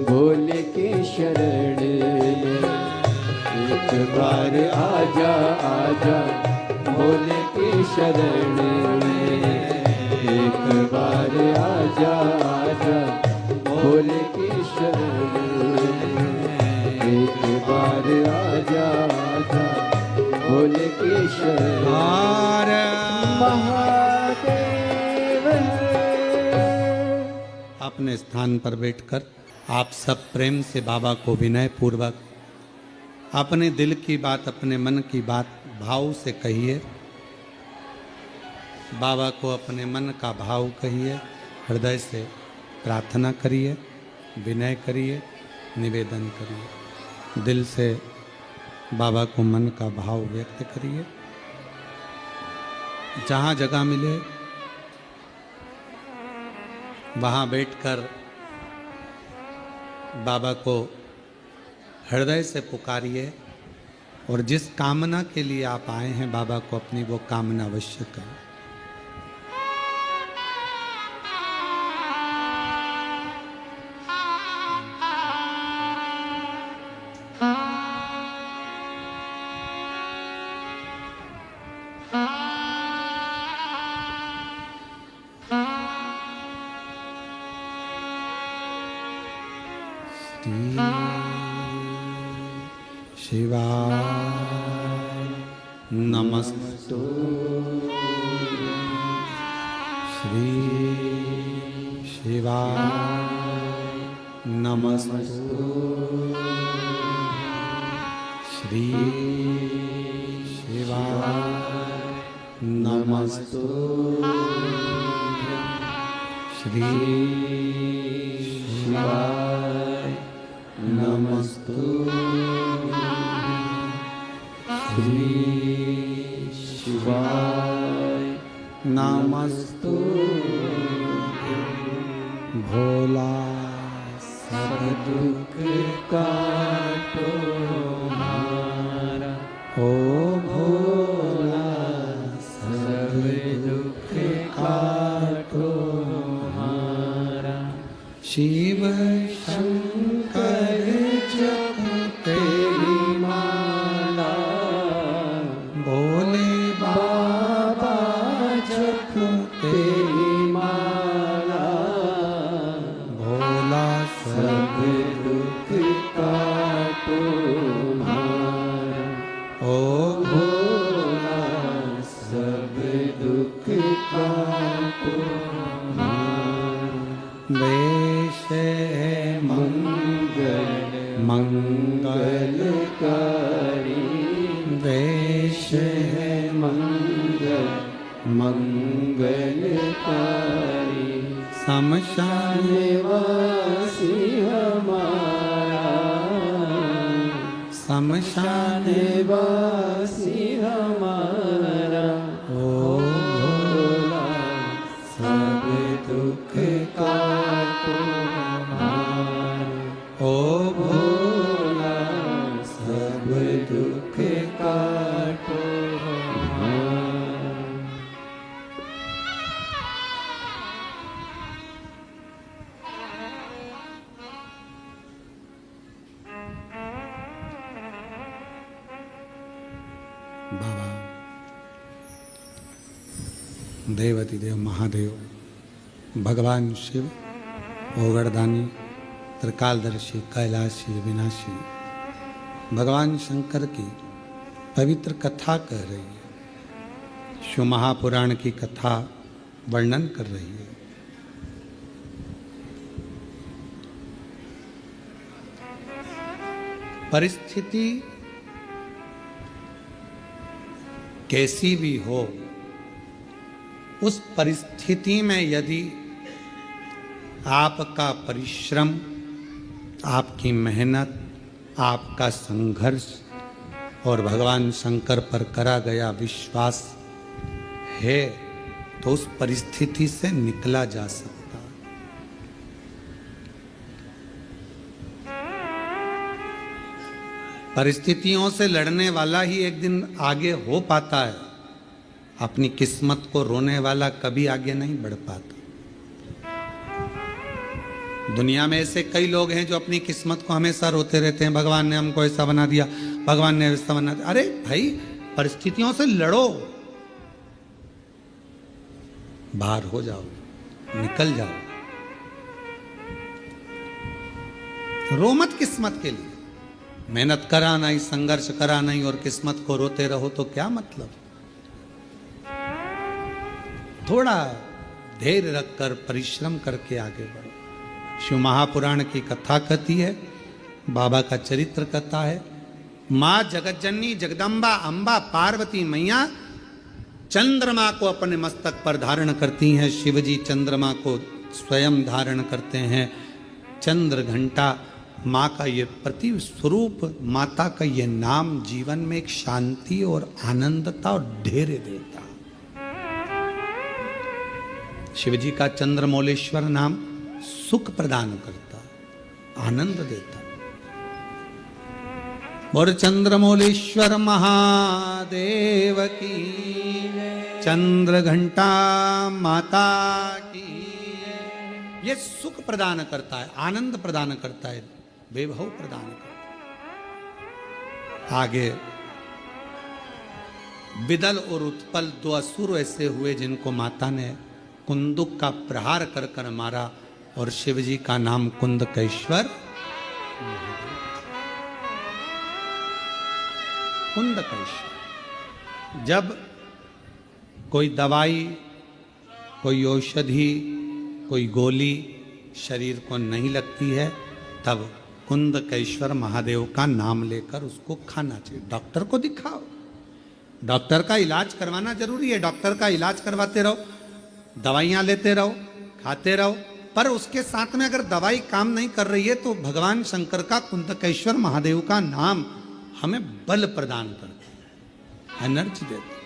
भोले की शरण में। एक बार आजा आजा भोले की शरण में, एक बार आजा आजा भोले की शरण में, एक बार आजा आजा भोले की शरण में। महादेव अपने स्थान पर बैठकर आप सब प्रेम से बाबा को विनय पूर्वक अपने दिल की बात, अपने मन की बात भाव से कहिए। बाबा को अपने मन का भाव कहिए, हृदय से प्रार्थना करिए, विनय करिए, निवेदन करिए। दिल से बाबा को मन का भाव व्यक्त करिए। जहाँ जगह मिले वहाँ बैठकर बाबा को हृदय से पुकारिए और जिस कामना के लिए आप आए हैं बाबा को अपनी वो कामना अवश्य करें। शिवा नमस्तु श्री शिवाय नमस्तु श्री शिवाय नमस्तु श्री शिवाय नमस्तु श्री शिवाय नमस्तु भोला सब दुख काटो हमारा, ओ भोला सब दुख काटो हमारा। शिव शंकर जपते माला, भोले बाबा जपते माला, भोला सब दुख काटो हमारा, ओ भोला सब दुख काटो हमारा। वेश मंगल मंगलकारी, वेश मंगल मंगलकारी, शमशान वासी हमारा, शमशान वासी हमारा, ओ भोला सब दुख काटो हमारा, ओ भोला सब दुख काटो हमारा। बाबा देवती देव महादेव, भगवान शिव, ओगरदानी, त्रिकालदर्शी, कैलाशी, विनाशी, भगवान शंकर की पवित्र कथा कह रही है, शिव महापुराण की कथा वर्णन कर रही है। परिस्थिति कैसी भी हो, उस परिस्थिति में यदि आपका परिश्रम, आपकी मेहनत, आपका संघर्ष और भगवान शंकर पर करा गया विश्वास है, तो उस परिस्थिति से निकला जा सकता है। परिस्थितियों से लड़ने वाला ही एक दिन आगे हो पाता है, अपनी किस्मत को रोने वाला कभी आगे नहीं बढ़ पाता। दुनिया में ऐसे कई लोग हैं जो अपनी किस्मत को हमेशा रोते रहते हैं, भगवान ने हमको ऐसा बना दिया, भगवान ने ऐसा बना दिया। अरे भाई, परिस्थितियों से लड़ो, बाहर हो जाओ, निकल जाओ, रो मत किस्मत के लिए। मेहनत करा नहीं, संघर्ष करा नहीं और किस्मत को रोते रहो तो क्या मतलब। थोड़ा धैर्य रखकर परिश्रम करके आगे बढ़ो। शिव महापुराण की कथा कहती है, बाबा का चरित्र कथा है। माँ जगतजननी जगदम्बा अंबा पार्वती मैया चंद्रमा को अपने मस्तक पर धारण करती हैं, शिवजी चंद्रमा को स्वयं धारण करते हैं। चंद्र घंटा माँ का ये प्रति स्वरूप, माता का ये नाम जीवन में एक शांति और आनंदता और धैर्य देता। शिवजी का चंद्रमौलेश्वर नाम सुख प्रदान करता, आनंद देता। और चंद्रमौलेश्वर महादेव की, चंद्र घंटा माता की। ये सुख प्रदान करता है, आनंद प्रदान करता है, वैभव प्रदान करता है। आगे विदल और उत्पल दो असुर ऐसे हुए जिनको माता ने कुंदुक का प्रहार कर कर मारा, और शिवजी का नाम कुंदकेश्वर, कुंदकेश्वर। जब कोई दवाई, कोई औषधि, कोई गोली शरीर को नहीं लगती है, तब कुंदकेश्वर महादेव का नाम लेकर उसको खाना चाहिए। डॉक्टर को दिखाओ, डॉक्टर का इलाज करवाना जरूरी है। डॉक्टर का इलाज करवाते रहो, दवाइयां लेते रहो, खाते रहो, पर उसके साथ में अगर दवाई काम नहीं कर रही है तो भगवान शंकर का, कुंदकेश्वर महादेव का नाम हमें बल प्रदान करता है, एनर्जी देता है,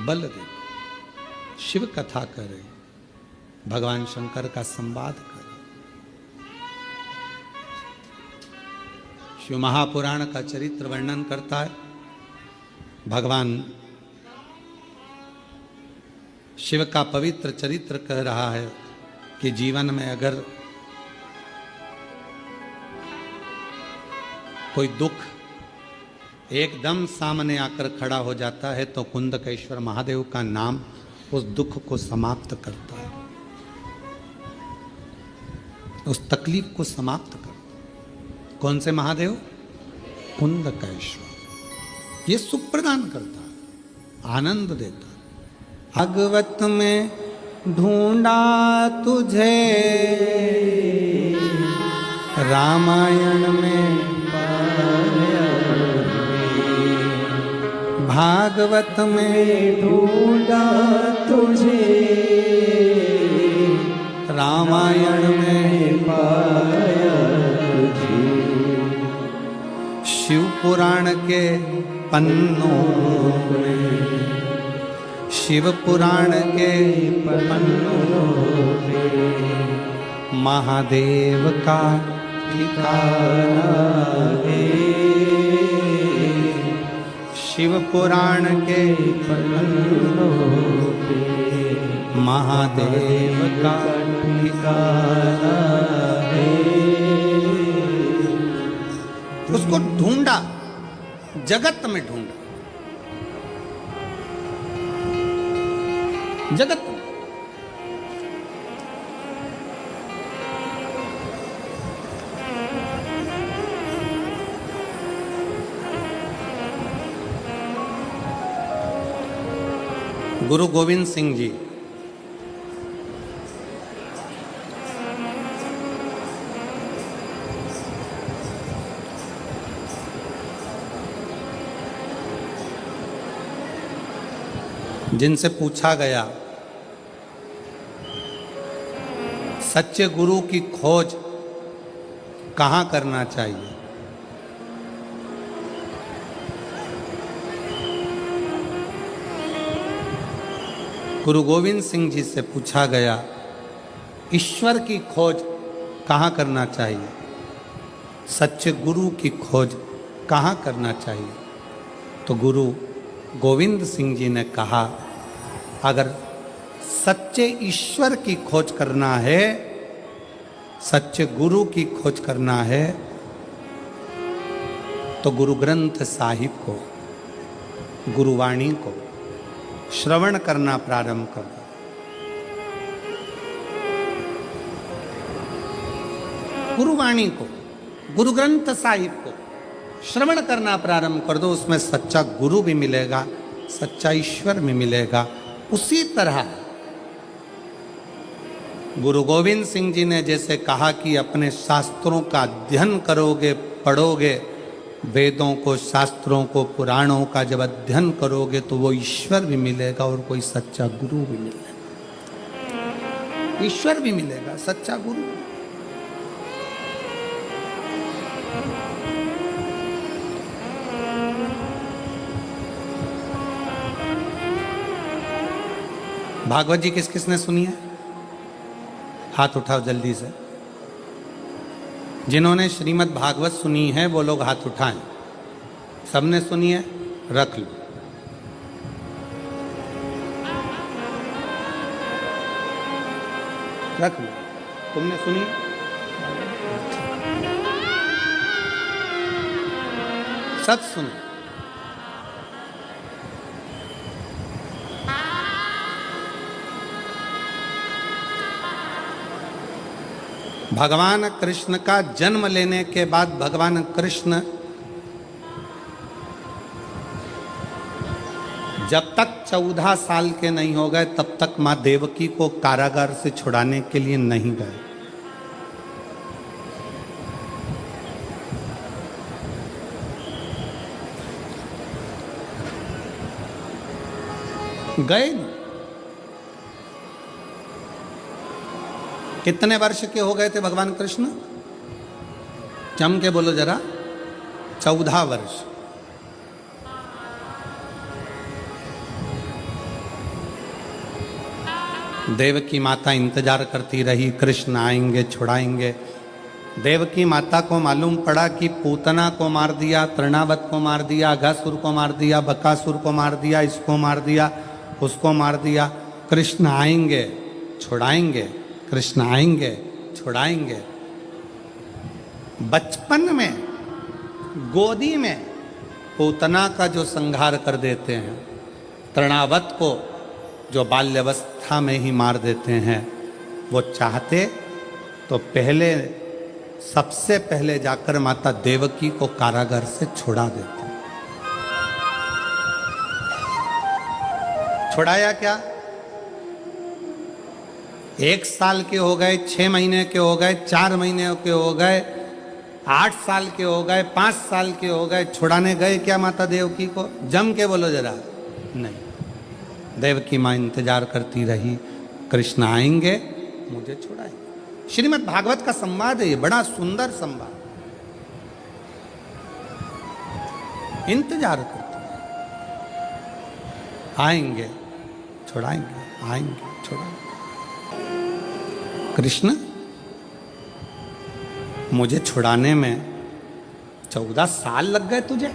बल देता है। शिव कथा करें, भगवान शंकर का संवाद करें। शिव महापुराण का चरित्र वर्णन करता है। भगवान शिव का पवित्र चरित्र कह रहा है कि जीवन में अगर कोई दुख एकदम सामने आकर खड़ा हो जाता है तो कुंदकेश्वर महादेव का नाम उस दुख को समाप्त करता है, उस तकलीफ को समाप्त करता है। कौन से महादेव? कुंदकेश्वर। ये सुख प्रदान करता है, आनंद देता है। भागवत में ढूंढा तुझे, रामायण में पाया, भागवत में ढूंढा तुझे, रामायण में पाया तुझे। शिव पुराण के पन्नों में, शिव पुराण के पन्नों पे महादेव का ठिकाना है। शिव पुराण के पन्नों पे महादेव का ठिकाना है। उसको ढूंढा, जगत में ढूंढा, जगत में। गुरु गोविंद सिंह जी जिनसे पूछा गया सच्चे गुरु की खोज कहाँ करना चाहिए, गुरु गोविंद सिंह जी से पूछा गया ईश्वर की खोज कहाँ करना चाहिए, सच्चे गुरु की खोज कहाँ करना चाहिए, तो गुरु गोविंद सिंह जी ने कहा अगर सच्चे ईश्वर की खोज करना है, सच्चे गुरु की खोज करना है, तो गुरु ग्रंथ साहिब को, गुरुवाणी को श्रवण करना प्रारंभ कर दो। गुरुवाणी को, गुरु ग्रंथ साहिब को श्रवण करना प्रारंभ कर दो। उसमें सच्चा गुरु भी मिलेगा, सच्चा ईश्वर भी मिलेगा। उसी तरह गुरु गोविंद सिंह जी ने जैसे कहा कि अपने शास्त्रों का अध्ययन करोगे, पढ़ोगे, वेदों को, शास्त्रों को, पुराणों का जब अध्ययन करोगे तो वो ईश्वर भी मिलेगा और कोई सच्चा गुरु भी मिलेगा। ईश्वर भी मिलेगा, सच्चा गुरु। भागवत जी किस किसने सुनी है? हाथ उठाओ जल्दी से। जिन्होंने श्रीमद् भागवत सुनी है वो लोग हाथ उठाएं। सबने सुनी है? रख लो। रख लो। तुमने सुनी? सब सुने। भगवान कृष्ण का जन्म लेने के बाद भगवान कृष्ण जब तक 14 साल के नहीं हो गए तब तक मां देवकी को कारागार से छुड़ाने के लिए नहीं गए। गए नहीं। कितने वर्ष के हो गए थे भगवान कृष्ण? जम के बोलो जरा। 14 वर्ष। देवकी माता इंतजार करती रही, कृष्ण आएंगे छुड़ाएंगे। देवकी माता को मालूम पड़ा कि पूतना को मार दिया, तृणावत को मार दिया, अघासुर को मार दिया, बकासुर को मार दिया, इसको मार दिया, उसको मार दिया। कृष्ण आएंगे छुड़ाएंगे, कृष्ण आएंगे छुड़ाएंगे। बचपन में गोदी में पूतना का जो संहार कर देते हैं, तृणावत को जो बाल्यावस्था में ही मार देते हैं, वो चाहते तो पहले सबसे पहले जाकर माता देवकी को कारागार से छुड़ा देते। छुड़ाया क्या? 1 साल के हो गए, 6 महीने के हो गए, 4 महीने के हो गए, 8 साल के हो गए, 5 साल के हो गए, छुड़ाने गए क्या माता देवकी को? जम के बोलो जरा। नहीं। देवकी माँ इंतजार करती रही, कृष्ण आएंगे मुझे छुड़ाएंगे। श्रीमद् भागवत का संवाद है ये, बड़ा सुंदर संवाद। इंतजार करती है, आएंगे छुड़ाएंगे, आएंगे छुड़ाएंगे। कृष्ण मुझे छुड़ाने में 14 साल लग गए तुझे?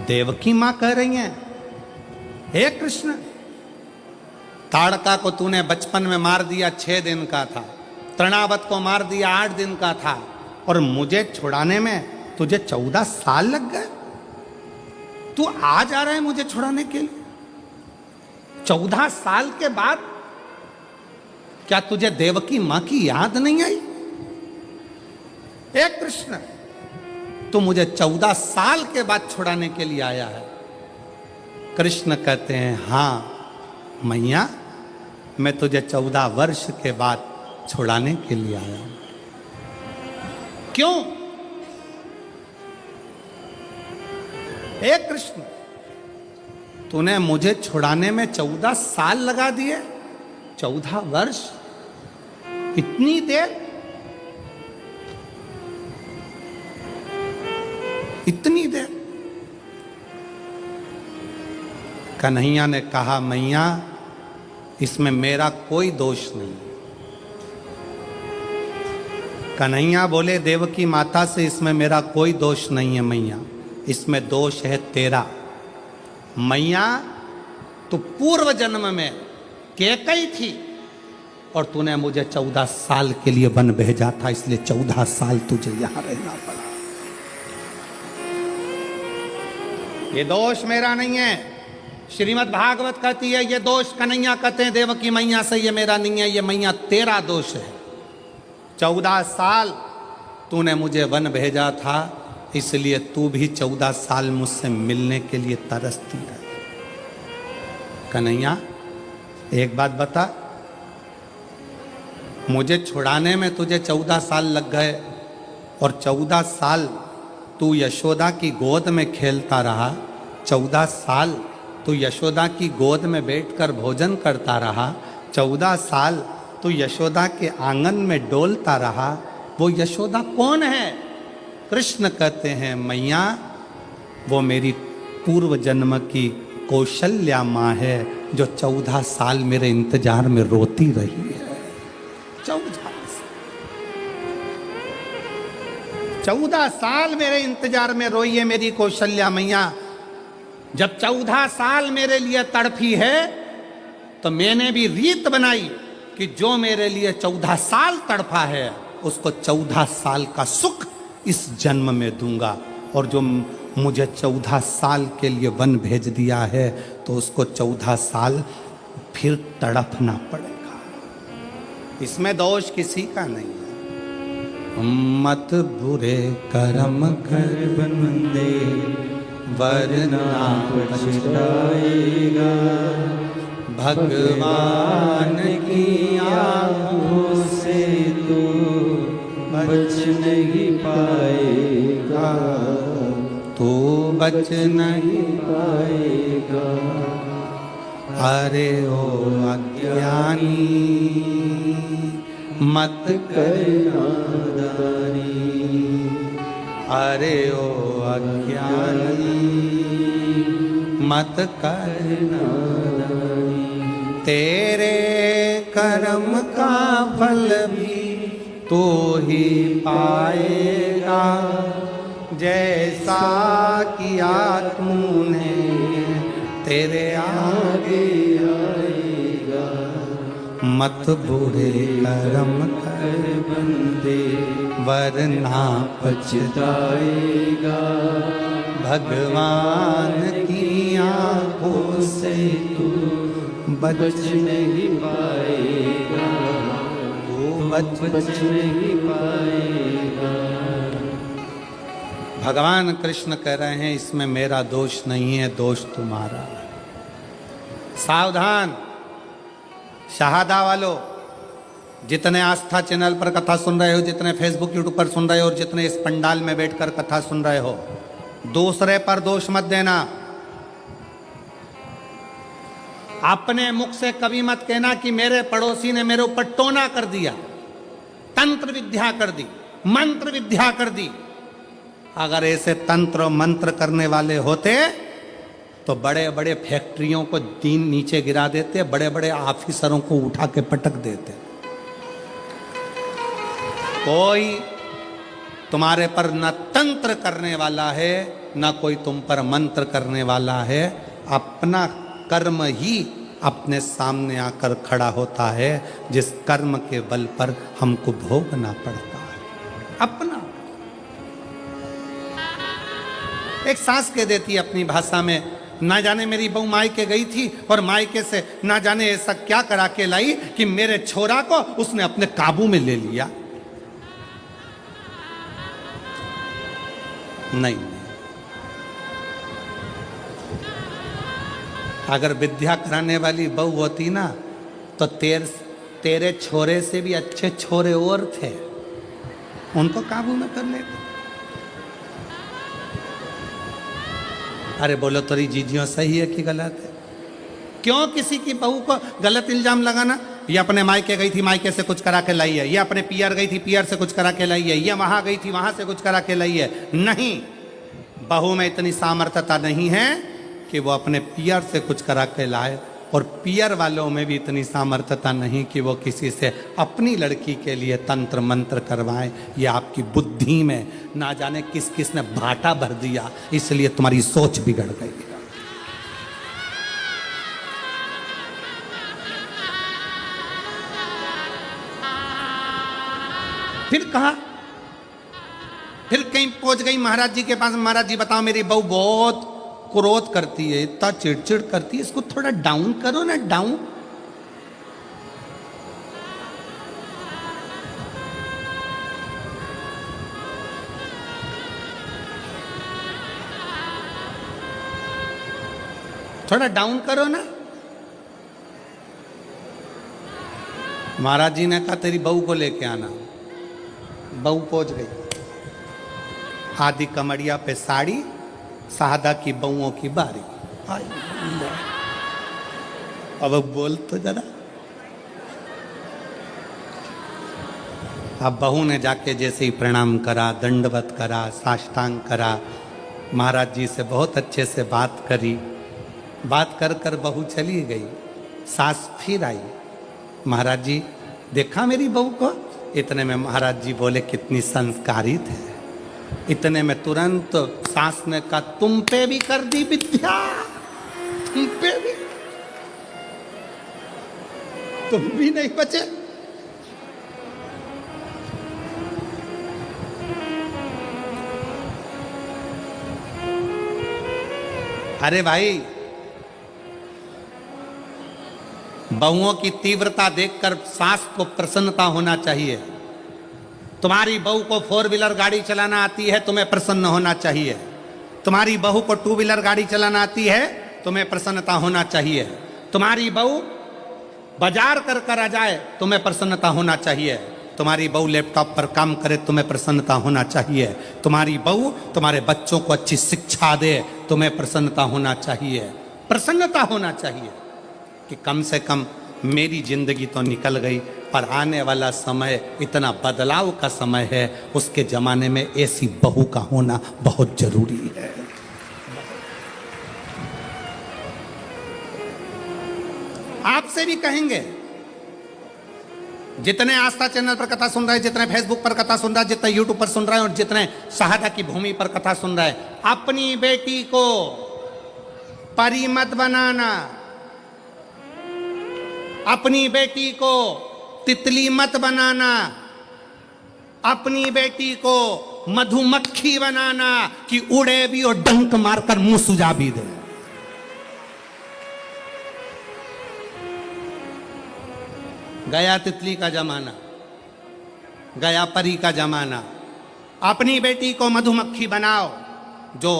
देवकी मां कह रही हैं, हे कृष्ण, ताड़का को तूने बचपन में मार दिया, 6 दिन का था। तृणावत को मार दिया, 8 दिन का था, और मुझे छुड़ाने में तुझे 14 साल लग गए। तू आ जा रहा है मुझे छुड़ाने के लिए 14 साल के बाद? क्या तुझे देवकी मां की याद नहीं आई? हे कृष्ण, तू मुझे 14 साल के बाद छुड़ाने के लिए आया है। कृष्ण कहते हैं, हां मैया, मैं तुझे 14 वर्ष के बाद छुड़ाने के लिए आया हूं। क्यों? हे कृष्ण, तूने मुझे छुड़ाने में 14 साल लगा दिए। 14 वर्ष, इतनी देर, इतनी देर। कन्हैया ने कहा, मैया इसमें मेरा कोई दोष नहीं। कन्हैया बोले देवकी माता से, इसमें मेरा कोई दोष नहीं है मैया, इसमें दोष है तेरा। मैया, तू पूर्व जन्म में कैकई थी और तूने मुझे 14 साल के लिए वन भेजा था, इसलिए 14 साल तुझे यहां रहना पड़ा। ये दोष मेरा नहीं है। श्रीमद् भागवत कहती है ये दोष कन्हैया कहते हैं देवकी मैया से, ये मेरा नहीं है, ये मैया तेरा दोष है। 14 साल तूने मुझे वन भेजा था, इसलिए तू भी 14 साल मुझसे मिलने के लिए तरसती रही। कन्हैया एक बात बता, मुझे छुड़ाने में तुझे 14 साल लग गए और 14 साल तू यशोदा की गोद में खेलता रहा, 14 साल तू यशोदा की गोद में बैठकर भोजन करता रहा, 14 साल तू यशोदा के आंगन में डोलता रहा। वो यशोदा कौन है? कृष्ण कहते हैं, मैया वो मेरी पूर्व जन्म की कौशल्या माँ है, जो 14 साल मेरे इंतजार में रोती रही है। 14 साल मेरे इंतजार में रोई है मेरी कौशल्या मैया। जब 14 साल मेरे लिए तड़पी है तो मैंने भी रीत बनाई कि जो मेरे लिए 14 साल तड़पा है उसको 14 साल का सुख इस जन्म में दूंगा, और जो मुझे 14 साल के लिए वन भेज दिया है तो उसको 14 साल फिर तड़पना पड़ेगा। इसमें दोष किसी का नहीं है। मत बुरे कर्म कर बंदे वरना पछताएगा, भगवान की आँखों से तू बच नहीं पाएगा, तू बच नहीं पाएगा। अरे ओ अज्ञानी मत करना दानी, अरे ओ अज्ञानी मत करना दानी। तेरे कर्म का फल भी तू ही पाएगा, जैसा किया तूने तेरे आगे आएगा। मत बुरे कर्म कर बंदे वरना पछताएगा, भगवान की आंखों से तू बच नहीं पाएगा, तू बच नहीं पाएगा। भगवान कृष्ण कह रहे हैं इसमें मेरा दोष नहीं है, दोष तुम्हारा है। सावधान शहादा वालों, जितने आस्था चैनल पर कथा सुन रहे हो, जितने फेसबुक यूट्यूब पर सुन रहे हो और जितने इस पंडाल में बैठकर कथा सुन रहे हो, दूसरे पर दोष मत देना। अपने मुख से कभी मत कहना कि मेरे पड़ोसी ने मेरे ऊपर टोना कर दिया, तंत्र विद्या कर दी, मंत्र विद्या कर दी। अगर ऐसे तंत्र मंत्र करने वाले होते तो बड़े बड़े फैक्ट्रियों को दीन नीचे गिरा देते, बड़े बड़े ऑफिसरों को उठा के पटक देते। कोई तुम्हारे पर न तंत्र करने वाला है, न कोई तुम पर मंत्र करने वाला है। अपना कर्म ही अपने सामने आकर खड़ा होता है, जिस कर्म के बल पर हमको भोगना पड़ता है। अपना एक सास कह देती है अपनी भाषा में, ना जाने मेरी बहू मायके गई थी और मायके से ना जाने ऐसा क्या करा के लाई कि मेरे छोरा को उसने अपने काबू में ले लिया। नहीं, अगर विद्या कराने वाली बहू होती ना तो तेरे छोरे से भी अच्छे छोरे और थे, उनको काबू में कर लेते। अरे बोलो तोरी जीजियों सही है कि गलत है? क्यों किसी की बहू को गलत इल्जाम लगाना? ये अपने मायके गई थी, मायके से कुछ करा के लाई है। ये अपने पियर गई थी, पियर से कुछ करा के लाई है। ये वहां गई थी, वहां से कुछ करा के लाई है। नहीं, बहू में इतनी सामर्थ्यता नहीं है कि वो अपने पियर से कुछ करा के लाए, और पियर वालों में भी इतनी सामर्थ्यता नहीं कि वो किसी से अपनी लड़की के लिए तंत्र मंत्र करवाएं। ये आपकी बुद्धि में ना जाने किस किस ने भाटा भर दिया, इसलिए तुम्हारी सोच बिगड़ गई। फिर कहा, फिर कहीं पहुंच गई महाराज जी के पास। महाराज जी बताओ, मेरी बहू बहुत क्रोध करती है, इतना चिड़चिड़ करती है, इसको थोड़ा डाउन करो ना, डाउन। थोड़ा डाउन करो ना। महाराज जी ने कहा तेरी बहू को लेके आना। बहू पहुंच गई, आदि कमरिया पे साड़ी, सादा की बहुओं की बारी। अब बोल तो जरा। अब बहू ने जाके जैसे ही प्रणाम करा, दंडवत करा, साष्टांग करा, महाराज जी से बहुत अच्छे से बात करी। बात कर कर बहू चली गई। सास फिर आई, महाराज जी देखा मेरी बहू को? इतने में महाराज जी बोले कितनी संस्कारित है। इतने में तुरंत सास ने कहा तुम पे भी कर दी विद्या, तुम पे भी, तुम भी नहीं बचे। अरे भाई, बहुओं की तीव्रता देखकर सास को प्रसन्नता होना चाहिए। तुम्हारी बहू को 4 व्हीलर गाड़ी चलाना आती है, तुम्हें प्रसन्न होना चाहिए। तुम्हारी बहू को टू व्हीलर गाड़ी चलाना आती है, तुम्हें प्रसन्नता होना चाहिए। तुम्हारी बहू बाजार कर आ जाए, तुम्हें प्रसन्नता होना चाहिए। तुम्हारी बहू लैपटॉप पर काम करे, तुम्हें प्रसन्नता होना चाहिए। तुम्हारी बहू तुम्हारे बच्चों को अच्छी शिक्षा दे, तुम्हें प्रसन्नता होना चाहिए। प्रसन्नता होना चाहिए कि कम से कम मेरी जिंदगी तो निकल गई, पर आने वाला समय इतना बदलाव का समय है, उसके जमाने में ऐसी बहू का होना बहुत जरूरी है। आपसे भी कहेंगे, जितने आस्था चैनल पर कथा सुन रहे हैं, जितने फेसबुक पर कथा सुन रहे हैं, जितने यूट्यूब पर सुन रहे हैं और जितने शहादा की भूमि पर कथा सुन रहे हैं, अपनी बेटी को परी मत बनाना, अपनी बेटी को तितली मत बनाना, अपनी बेटी को मधुमक्खी बनाना कि उड़े भी और डंक मारकर मुंह सुझा भी दे। गया तितली का जमाना, गया परी का जमाना। अपनी बेटी को मधुमक्खी बनाओ जो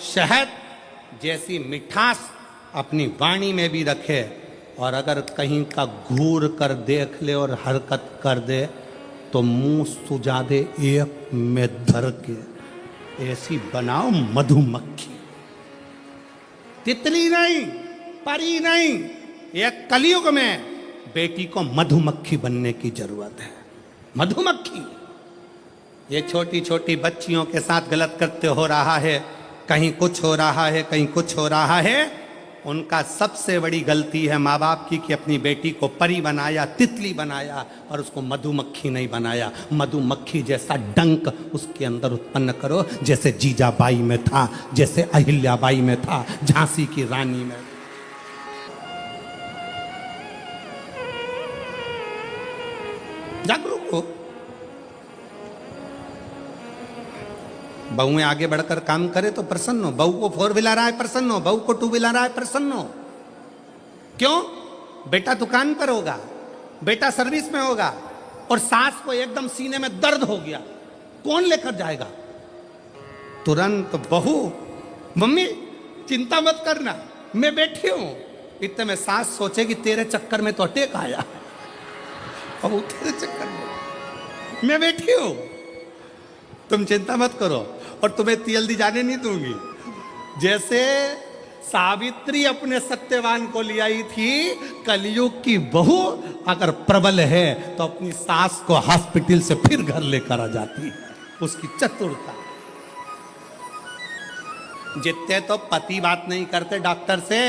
शहद जैसी मिठास अपनी वाणी में भी रखे, और अगर कहीं का घूर कर देख ले और हरकत कर दे तो मुंह सुझा दे एक में धर के। ऐसी बनाओ मधुमक्खी, तितली नहीं, परी नहीं। एक कलयुग में बेटी को मधुमक्खी बनने की जरूरत है। मधुमक्खी। ये छोटी छोटी बच्चियों के साथ गलत करते हो रहा है, कहीं कुछ हो रहा है, कहीं कुछ हो रहा है। उनका सबसे बड़ी गलती है माँ बाप की कि अपनी बेटी को परी बनाया, तितली बनाया और उसको मधुमक्खी नहीं बनाया। मधुमक्खी जैसा डंक उसके अंदर उत्पन्न करो, जैसे जीजाबाई में था, जैसे अहिल्याबाई में था, झांसी की रानी में। जागरूक हो। बहू में आगे बढ़कर काम करे तो प्रसन्न हो। बहू को 4 व्हीलर आए प्रसन्न हो, बहू को 2 व्हीलर आए प्रसन्न हो। क्यों? बेटा दुकान पर होगा, बेटा सर्विस में होगा, और सास को एकदम सीने में दर्द हो गया, कौन लेकर जाएगा? तुरंत बहू, मम्मी चिंता मत करना, मैं बैठी हूं। इतने में सास सोचेगी तेरे चक्कर में तो अटैक आया, और तेरे चक्कर में मैं बैठी हूं, तुम चिंता मत करो, और तुम्हें जल्दी जाने नहीं दूंगी। जैसे सावित्री अपने सत्यवान को ले आई थी, कलयुग की बहू अगर प्रबल है तो अपनी सास को हॉस्पिटल से फिर घर लेकर आ जाती है। उसकी चतुरता। जितने तो पति बात नहीं करते डॉक्टर से,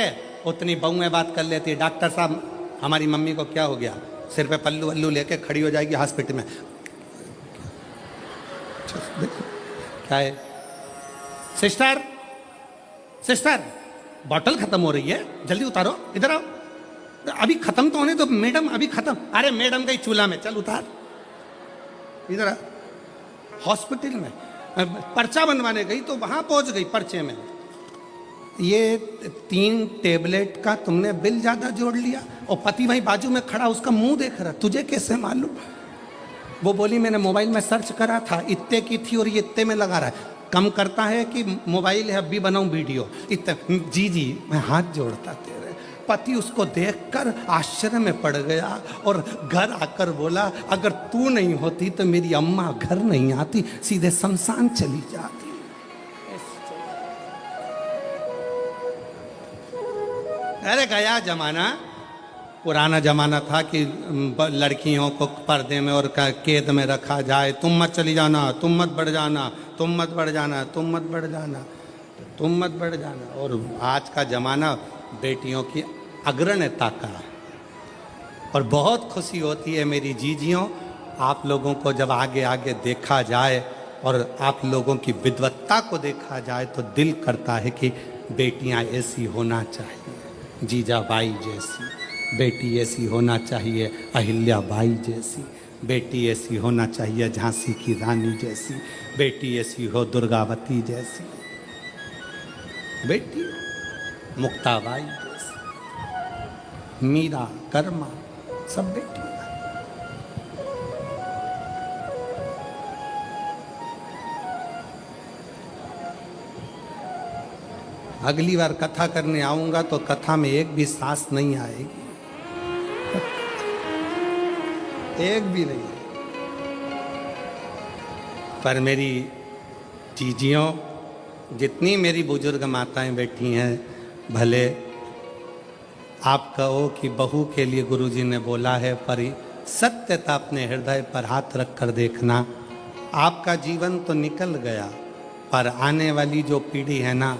उतनी बहुएं बात कर लेती है। डॉक्टर साहब हमारी मम्मी को क्या हो गया? सिर पे पल्लू वल्लू लेके खड़ी हो जाएगी हॉस्पिटल में। क्या है? सिस्टर सिस्टर बॉटल खत्म हो रही है, जल्दी उतारो, इधर आओ। अभी खत्म तो होने तो मैडम, अभी खत्म। अरे मैडम गई चूल्हा में, चल उतार, इधर आ। हॉस्पिटल में पर्चा बनवाने गई तो वहां पहुंच गई पर्चे में, ये 3 टेबलेट का तुमने बिल ज्यादा जोड़ लिया, और पति वहीं बाजू में खड़ा उसका मुंह देख रहा, तुझे कैसे मालूम? वो बोली मैंने मोबाइल में सर्च करा था, इतने की थी और ये इतने में लगा रहा है। कम करता है कि मोबाइल है, अभी बनाऊं वीडियो इतने। जी मैं हाथ जोड़ता तेरे। पति उसको देखकर आश्चर्य में पड़ गया और घर आकर बोला अगर तू नहीं होती तो मेरी अम्मा घर नहीं आती, सीधे शमशान चली जाती। अरे गया जमाना, पुराना जमाना था कि लड़कियों को पर्दे में और कैद में रखा जाए। तुम मत चली जाना, तुम मत बढ़ जाना, तुम मत बढ़ जाना, तुम मत बढ़ जाना, तुम मत बढ़ जाना। और आज का जमाना बेटियों की अग्रणता का। और बहुत खुशी होती है मेरी जीजियों, आप लोगों को जब आगे आगे देखा जाए और आप लोगों की विद्वत्ता को देखा जाए तो दिल करता है कि बेटियां ऐसी होना चाहिए, जीजाबाई जैसी बेटी ऐसी होना चाहिए, अहिल्याबाई जैसी बेटी ऐसी होना चाहिए, झांसी की रानी जैसी बेटी ऐसी हो, दुर्गावती जैसी बेटी, मुक्ताबाई जैसी, मीरा, कर्मा, सब बेटी। अगली बार कथा करने आऊंगा तो कथा में एक भी सांस नहीं आएगी, एक भी नहीं। पर मेरी जीजियों, जितनी मेरी बुजुर्ग माताएं बैठी हैं, भले आप कहो कि बहू के लिए गुरुजी ने बोला है, पर सत्यता अपने हृदय पर हाथ रख कर देखना। आपका जीवन तो निकल गया, पर आने वाली जो पीढ़ी है ना,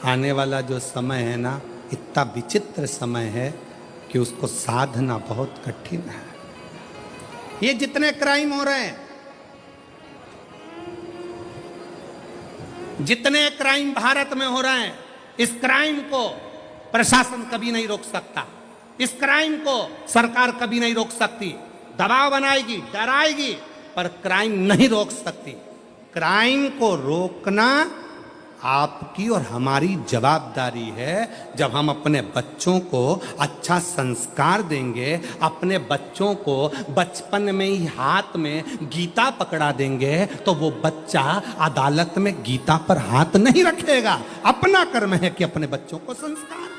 आने वाला जो समय है ना, इतना विचित्र समय है कि उसको साधना बहुत कठिन है। ये जितने क्राइम हो रहे हैं, जितने क्राइम भारत में हो रहे हैं, इस क्राइम को प्रशासन कभी नहीं रोक सकता, इस क्राइम को सरकार कभी नहीं रोक सकती। दबाव बनाएगी, डराएगी, पर क्राइम नहीं रोक सकती। क्राइम को रोकना आपकी और हमारी जवाबदारी है। जब हम अपने बच्चों को अच्छा संस्कार देंगे, अपने बच्चों को बचपन में ही हाथ में गीता पकड़ा देंगे, तो वो बच्चा अदालत में गीता पर हाथ नहीं रखेगा। अपना कर्म है कि अपने बच्चों को संस्कार दे।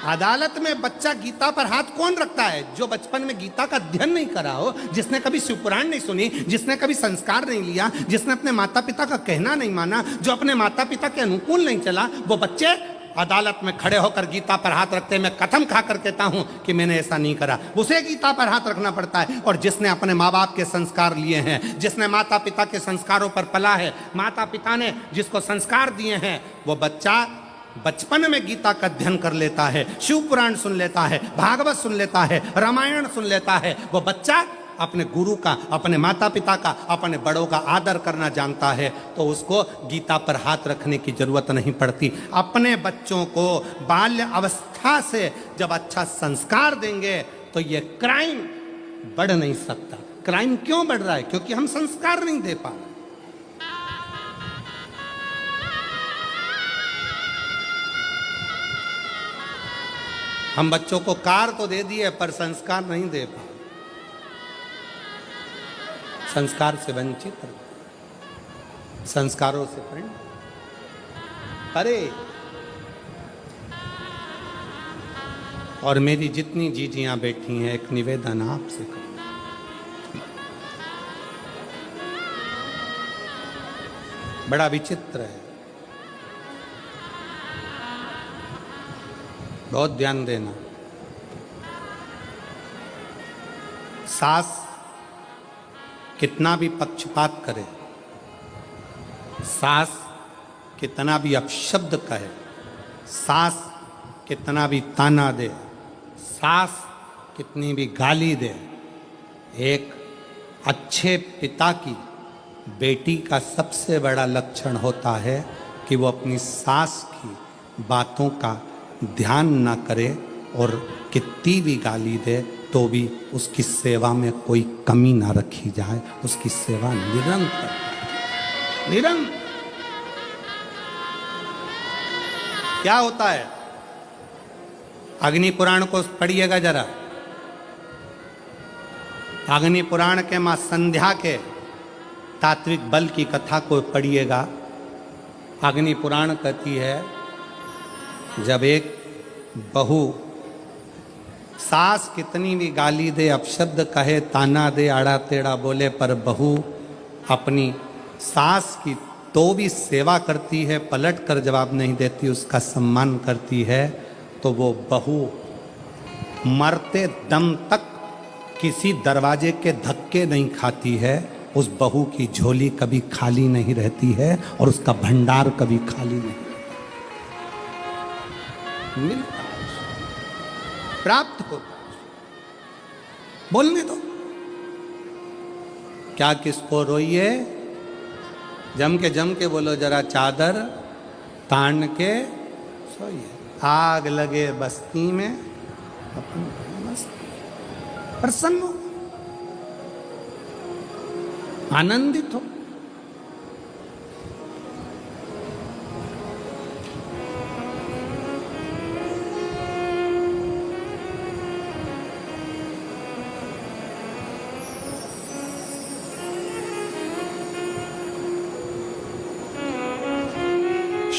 अदालत में बच्चा गीता पर हाथ कौन रखता है? जो बचपन में गीता का अध्ययन नहीं करा हो, जिसने कभी शिवपुराण नहीं सुनी, जिसने कभी संस्कार नहीं लिया, जिसने अपने माता पिता का कहना नहीं माना, जो अपने माता पिता के अनुकूल नहीं चला, वो बच्चे अदालत में खड़े होकर गीता पर हाथ रखते हैं। मैं कसम खाकर कहता हूं कि मैंने ऐसा नहीं करा। उसे गीता पर हाथ रखना पड़ता है। और जिसने अपने माँ बाप के संस्कार लिए हैं, जिसने माता पिता के संस्कारों पर पला है, माता पिता ने जिसको संस्कार दिए हैं, वो बच्चा बचपन में गीता का अध्ययन कर लेता है, शिव पुराण सुन लेता है, भागवत सुन लेता है, रामायण सुन लेता है। वो बच्चा अपने गुरु का, अपने माता पिता का, अपने बड़ों का आदर करना जानता है, तो उसको गीता पर हाथ रखने की जरूरत नहीं पड़ती। अपने बच्चों को बाल्य अवस्था से जब अच्छा संस्कार देंगे तो ये क्राइम बढ़ नहीं सकता। क्राइम क्यों बढ़ रहा है? क्योंकि हम संस्कार नहीं दे पा रहे। हम बच्चों को कार तो दे दिए, पर संस्कार नहीं दे पाए, संस्कार से वंचित, संस्कारों से प्रेम। अरे, और मेरी जितनी जीजियां बैठी हैं, एक निवेदन आपसे करूं। बड़ा विचित्र है, बहुत ध्यान देना। सास कितना भी पक्षपात करे, सास कितना भी अपशब्द कहे, सास कितना भी ताना दे, सास कितनी भी गाली दे, एक अच्छे पिता की बेटी का सबसे बड़ा लक्षण होता है कि वो अपनी सास की बातों का ध्यान ना करे, और कितनी भी गाली दे तो भी उसकी सेवा में कोई कमी ना रखी जाए, उसकी सेवा निरंतर निरंतर। क्या होता है? अग्नि पुराण को पढ़िएगा जरा। अग्नि पुराण के मां संध्या के तात्विक बल की कथा को पढ़िएगा। अग्नि पुराण कहती है, जब एक बहू सास कितनी भी गाली दे, अपशब्द कहे, ताना दे, आड़ा टेढ़ा बोले, पर बहू अपनी सास की तो भी सेवा करती है, पलट कर जवाब नहीं देती, उसका सम्मान करती है, तो वो बहू मरते दम तक किसी दरवाजे के धक्के नहीं खाती है। उस बहू की झोली कभी खाली नहीं रहती है और उसका भंडार कभी खाली नहीं मिलता, प्राप्त होता। बोलने दो, क्या किसको रोइए? जम के बोलो जरा, चादर तान के सोइए। आग लगे बस्ती में, प्रसन्न हो, आनंदित हो।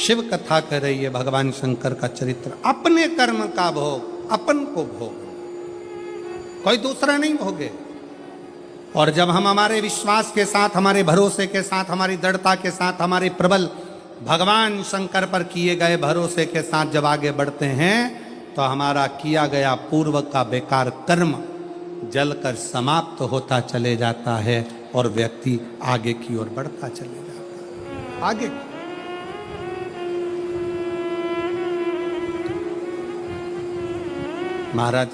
शिव कथा कह रही है भगवान शंकर का चरित्र। अपने कर्म का भोग अपन को भोग, कोई दूसरा नहीं भोगे। और जब हम हमारे विश्वास के साथ, हमारे भरोसे के साथ, हमारी दृढ़ता के साथ, हमारे प्रबल भगवान शंकर पर किए गए भरोसे के साथ जब आगे बढ़ते हैं तो हमारा किया गया पूर्व का बेकार कर्म जलकर समाप्त होता चले जाता है और व्यक्ति आगे की ओर बढ़ता चले जाता है। आगे महाराज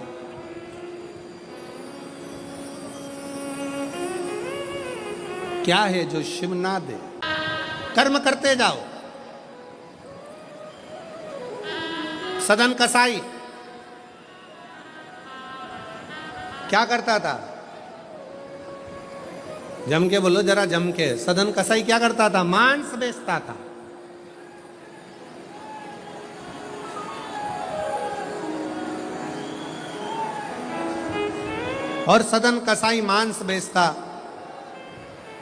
क्या है जो शिव ना दे? कर्म करते जाओ। सदन कसाई क्या करता था? जम के बोलो जरा, जम के। सदन कसाई क्या करता था? मांस बेचता था। और सदन कसाई मांस बेचता,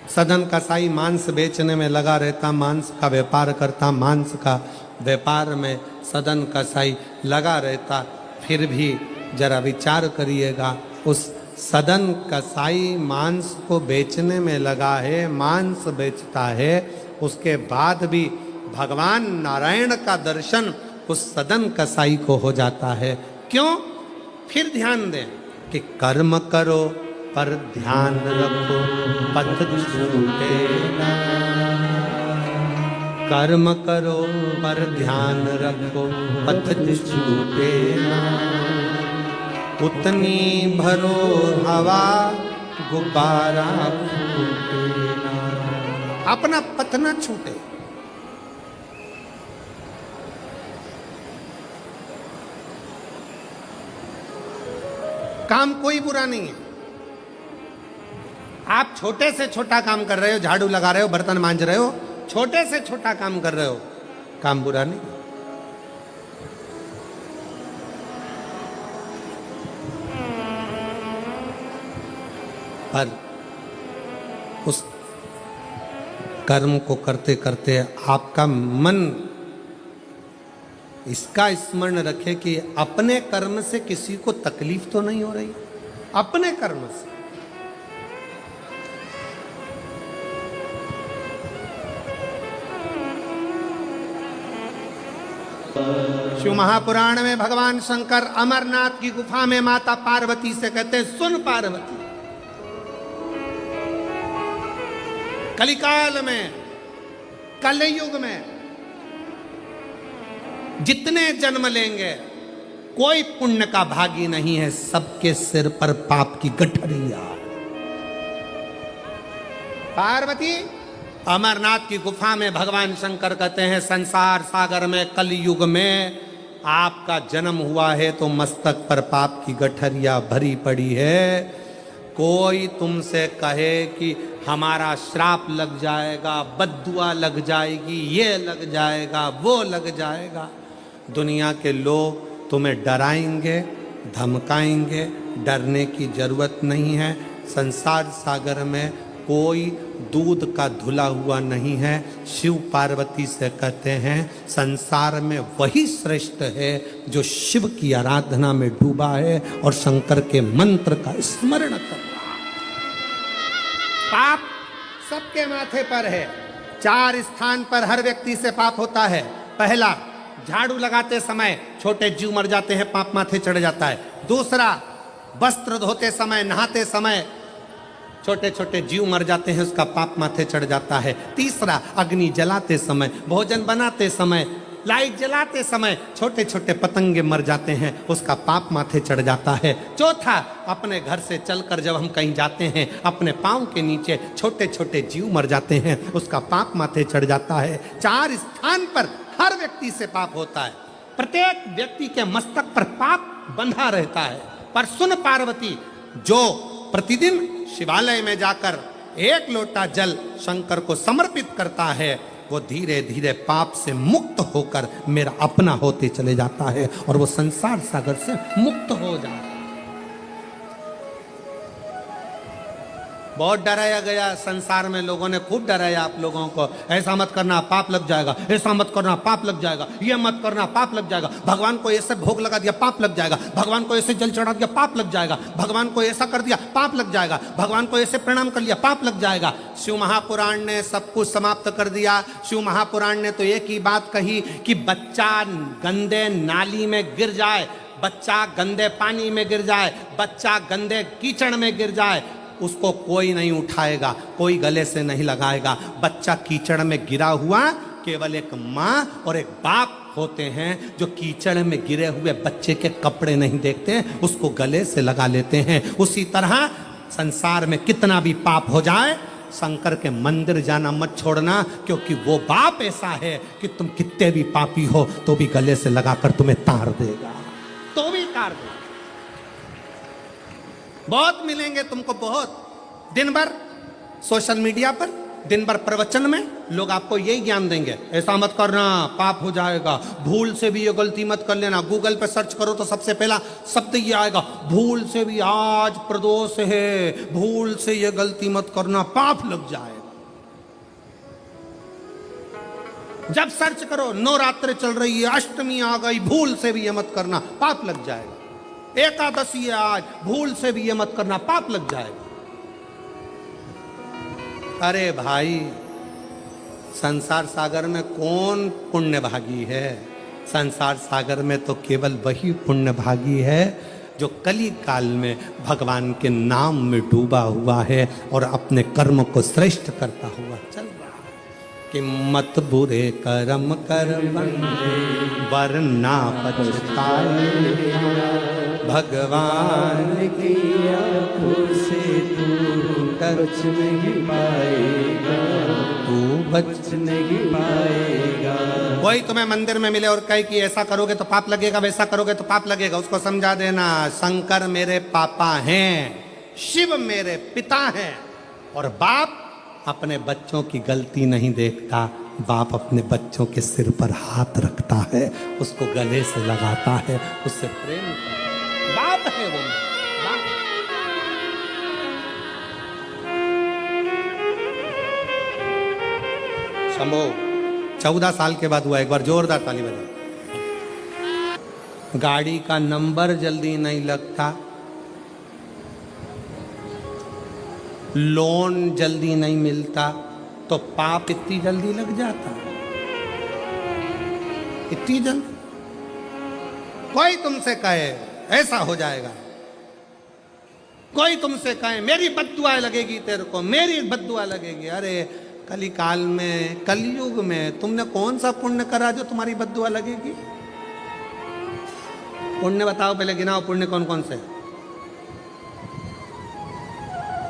सदन कसाई मांस बेचने में लगा रहता, मांस का व्यापार करता, मांस का व्यापार में सदन कसाई लगा रहता। फिर भी जरा विचार करिएगा, उस सदन कसाई मांस को बेचने में लगा है, मांस बेचता है, उसके बाद भी भगवान नारायण का दर्शन उस सदन कसाई को हो जाता है। क्यों? फिर ध्यान दें कि कर्म करो पर ध्यान रखो पथ छूटे ना। कर्म करो पर ध्यान रखो पथ छूटे ना। उतनी भरो हवा गुब्बारा फूटे ना। अपना पथ न छूटे। काम कोई बुरा नहीं है। आप छोटे से छोटा काम कर रहे हो, झाड़ू लगा रहे हो, बर्तन मांज रहे हो, छोटे से छोटा काम कर रहे हो, काम बुरा नहीं। पर उस कर्म को करते करते आपका मन इसका स्मरण रखे कि अपने कर्म से किसी को तकलीफ तो नहीं हो रही। अपने कर्म से शिव महापुराण में भगवान शंकर अमरनाथ की गुफा में माता पार्वती से कहते हैं, सुन पार्वती, कलिकाल में, कलयुग में जितने जन्म लेंगे कोई पुण्य का भागी नहीं है, सबके सिर पर पाप की गठरिया। पार्वती अमरनाथ की गुफा में भगवान शंकर कहते हैं, संसार सागर में कलयुग में आपका जन्म हुआ है तो मस्तक पर पाप की गठरिया भरी पड़ी है। कोई तुमसे कहे कि हमारा श्राप लग जाएगा, बद्दुआ लग जाएगी, ये लग जाएगा, वो लग जाएगा, दुनिया के लोग तुम्हें डराएंगे, धमकाएंगे। डरने की जरूरत नहीं है। संसार सागर में कोई दूध का धुला हुआ नहीं है। शिव पार्वती से कहते हैं, संसार में वही श्रेष्ठ है जो शिव की आराधना में डूबा है और शंकर के मंत्र का स्मरण कर रहा है। पाप सबके माथे पर है। 4 स्थान पर हर व्यक्ति से पाप होता है। पहला, झाड़ू लगाते समय छोटे जीव मर जाते हैं, पाप माथे चढ़ जाता है। दूसरा, वस्त्र धोते समय, नहाते समय छोटे छोटे जीव मर जाते हैं, उसका पाप माथे चढ़ जाता है। तीसरा, अग्नि जलाते समय, भोजन बनाते समय, लाइट जलाते समय छोटे छोटे पतंगे मर जाते हैं, उसका पाप माथे चढ़ जाता है। चौथा, अपने घर से चलकर जब हम कहीं जाते हैं, अपने पांव के नीचे छोटे छोटे जीव मर जाते हैं, उसका पाप माथे चढ़ जाता है। 4 स्थान पर हर व्यक्ति से पाप होता है। प्रत्येक व्यक्ति के मस्तक पर पाप बंधा रहता है। पर सुन पार्वती, जो प्रतिदिन शिवालय में जाकर 1 लोटा जल शंकर को समर्पित करता है, वो धीरे धीरे पाप से मुक्त होकर मेरा अपना होते चले जाता है और वो संसार सागर से मुक्त हो जाता है। बहुत डराया गया संसार में, लोगों ने खूब डराया आप लोगों को, ऐसा मत करना पाप लग जाएगा, ऐसा मत करना पाप लग जाएगा, ये मत करना पाप लग जाएगा, भगवान को ऐसे भोग लगा दिया पाप लग जाएगा, भगवान को ऐसे जल चढ़ा दिया पाप लग जाएगा, भगवान को ऐसा कर दिया पाप लग जाएगा, भगवान को ऐसे प्रणाम कर लिया पाप लग जाएगा। शिव महापुराण ने सब कुछ समाप्त कर दिया। शिव महापुराण ने तो एक ही बात कही कि बच्चा गंदे नाली में गिर जाए, बच्चा गंदे पानी में गिर जाए, बच्चा गंदे कीचड़ में गिर जाए, उसको कोई नहीं उठाएगा, कोई गले से नहीं लगाएगा। बच्चा कीचड़ में गिरा हुआ केवल एक माँ और एक बाप होते हैं जो कीचड़ में गिरे हुए बच्चे के कपड़े नहीं देखते, उसको गले से लगा लेते हैं। उसी तरह संसार में कितना भी पाप हो जाए, शंकर के मंदिर जाना मत छोड़ना, क्योंकि वो बाप ऐसा है कि तुम कितने भी पापी हो तो भी गले से लगाकर तुम्हें तार देगा, तो भी तार देगा। बहुत मिलेंगे तुमको, बहुत दिन भर सोशल मीडिया पर, दिन भर प्रवचन में लोग आपको यही ज्ञान देंगे, ऐसा मत करना पाप हो जाएगा, भूल से भी ये गलती मत कर लेना। गूगल पे सर्च करो तो सबसे पहला शब्द ये आएगा, भूल से भी आज प्रदोष है, भूल से ये गलती मत करना पाप लग जाएगा। जब सर्च करो नवरात्र चल रही है, अष्टमी आ गई, भूल से भी ये मत करना पाप लग जाएगा, एकादशी है आज, भूल से भी ये मत करना पाप लग जाएगा। अरे भाई, संसार सागर में कौन पुण्य भागी है? संसार सागर में तो केवल वही पुण्य भागी है जो कली काल में भगवान के नाम में डूबा हुआ है और अपने कर्म को श्रेष्ठ करता हुआ चल रहा है। कि मत बुरे कर्म कर बंदे वरना पछताए, भगवान की आंखों से तू बच नहीं पाएगा, तू बच नहीं पाएगा। कोई तुम्हें मंदिर में मिले और कहे कि ऐसा करोगे तो पाप लगेगा, वैसा करोगे तो पाप लगेगा, उसको समझा देना शंकर मेरे पापा हैं, शिव मेरे पिता हैं, और बाप अपने बच्चों की गलती नहीं देखता, बाप अपने बच्चों के सिर पर हाथ रखता है, उसको गले से लगाता है, उससे प्रेम करता है। बाप है वो, बाप। शंभो 14 साल के बाद हुआ, एक बार जोरदार ताली बजाओ। गाड़ी का नंबर जल्दी नहीं लगता, लोन जल्दी नहीं मिलता, तो पाप इतनी जल्दी लग जाता, इतनी जल्दी। कोई तुमसे कहे ऐसा हो जाएगा, कोई तुमसे कहे मेरी बद्दुआ लगेगी तेरे को, मेरी बद्दुआ लगेगी, अरे कली काल में, कलयुग में तुमने कौन सा पुण्य करा जो तुम्हारी बद्दुआ लगेगी? पुण्य बताओ, पहले गिनाओ पुण्य कौन कौन से।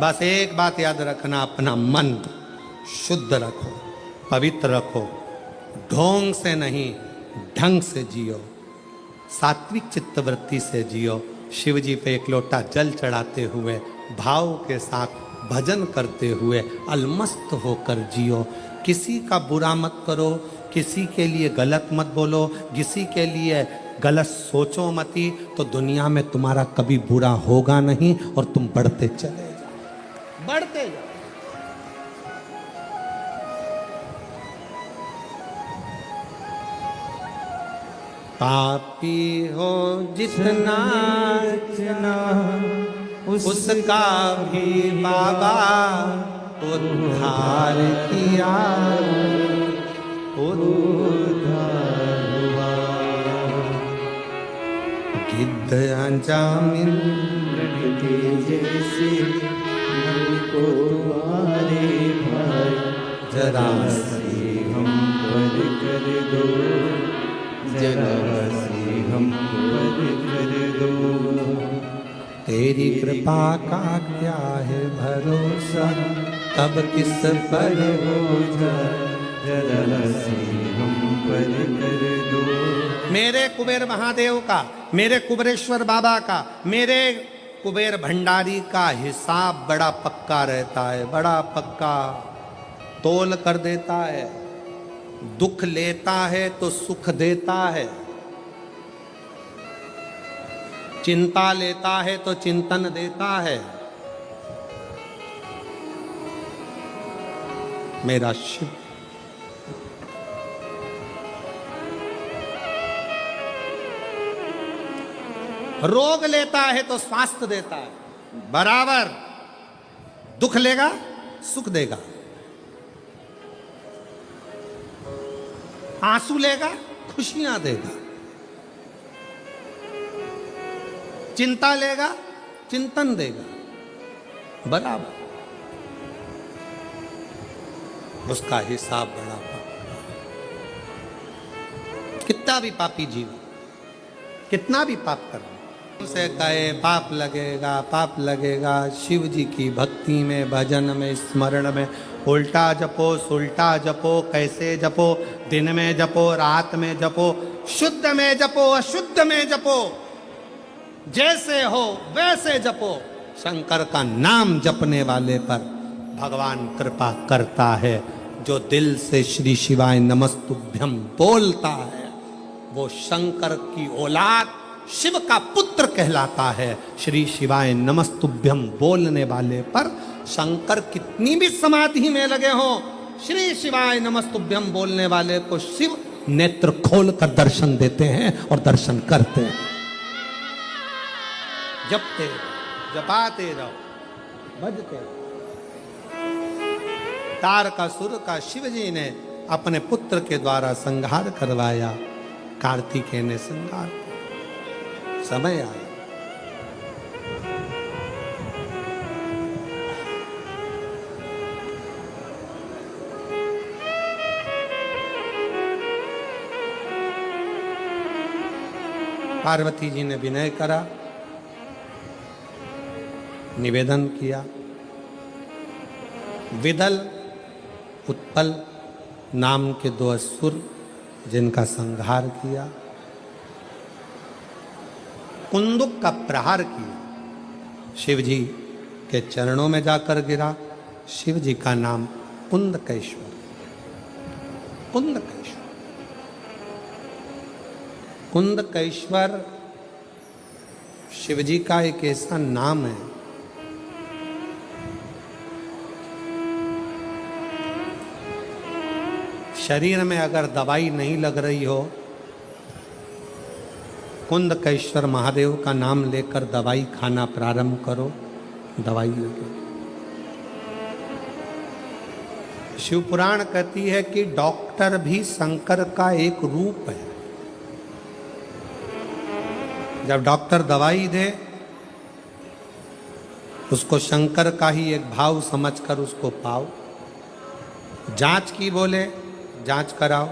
बस एक बात याद रखना, अपना मन शुद्ध रखो, पवित्र रखो, ढोंग से नहीं ढंग से जियो, सात्विक चित्तवृत्ति से जियो, शिव जी पे एक लोटा जल चढ़ाते हुए भाव के साथ भजन करते हुए अलमस्त होकर जियो। किसी का बुरा मत करो, किसी के लिए गलत मत बोलो, किसी के लिए गलत सोचो मती, तो दुनिया में तुम्हारा कभी बुरा होगा नहीं और तुम बढ़ते चले जाओ, बढ़ते जाओ। पापी हो जितना उसका भी बाबा उद्धार किया, उद्धार हुआ। गिद्ध अंजामिन के जैसे मन को तुम्हारे भाई, जरा से हम पर कर दो, जरा से हम पर कर दो। तेरी कृपा का क्या है भरोसा, तब किस पर हो जाए, जरा से हम पर कर दो। मेरे कुबेर महादेव का, मेरे कुबेरेश्वर बाबा का, मेरे कुबेर भंडारी का हिसाब बड़ा पक्का रहता है, बड़ा पक्का तोल कर देता है। दुख लेता है तो सुख देता है, चिंता लेता है तो चिंतन देता है। मेरा शिव। रोग लेता है तो स्वास्थ्य देता है, बराबर दुख लेगा सुख देगा, आंसू लेगा खुशियां देगा, चिंता लेगा चिंतन देगा, बराबर उसका हिसाब बड़ा कितना भी पापी जीव कितना भी पाप कर उसे कहे पाप लगेगा, शिव जी की भक्ति में भजन में स्मरण में उल्टा जपो सुल्टा जपो, कैसे जपो, दिन में जपो रात में जपो, शुद्ध में जपो अशुद्ध में जपो, जैसे हो वैसे जपो। शंकर का नाम जपने वाले पर भगवान कृपा करता है। जो दिल से श्री शिवाय नमस्तुभ्यम बोलता है वो शंकर की औलाद शिव का पुत्र कहलाता है। श्री शिवाय नमस्तुभ्यम बोलने वाले पर शंकर कितनी भी समाधि में लगे हो, श्री शिवाय नमस्तुभ्यम बोलने वाले को शिव नेत्र खोल कर दर्शन देते हैं और दर्शन करते हैं। जपते जपाते रहो भजते रहो। तारकासुर का शिव जी ने अपने पुत्र के द्वारा संहार करवाया, कार्तिकेय ने संहार किया। समय आया पार्वती जी ने विनय करा, निवेदन किया। विदल उत्पल नाम के दो असुर जिनका संहार किया, कुंदुक का प्रहार किया, शिव जी के चरणों में जाकर गिरा। शिव जी का नाम कुंदकेश्वर, कुंदकेश्वर। कुंदकेश्वर शिव जी का एक ऐसा नाम है शरीर में अगर दवाई नहीं लग रही हो, कुंदकेश्वर महादेव का नाम लेकर दवाई खाना प्रारंभ करो, दवाई लगे। शिव पुराण कहती है कि डॉक्टर भी शंकर का एक रूप है। जब डॉक्टर दवाई दे उसको शंकर का ही एक भाव समझकर उसको पाओ। जांच की बोले जांच कराओ,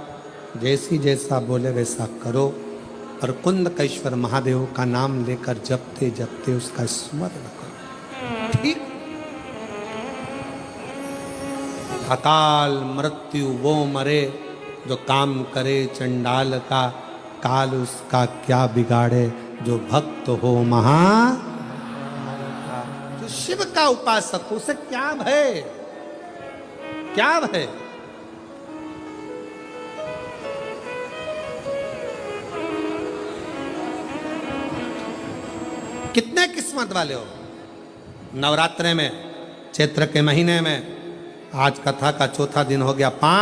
जैसी जैसा बोले वैसा करो, और कुंदकेश्वर महादेव का नाम लेकर जपते जपते उसका स्मरण करो। ठीक, अकाल मृत्यु वो मरे जो काम करे चंडाल का, काल उसका क्या बिगाड़े जो भक्त हो महा। तो शिव का उपासक उसे क्या भय, क्या भय। कितने किस्मत वाले हो। नवरात्रे में चैत्र के महीने में आज कथा का चौथा दिन हो गया, 5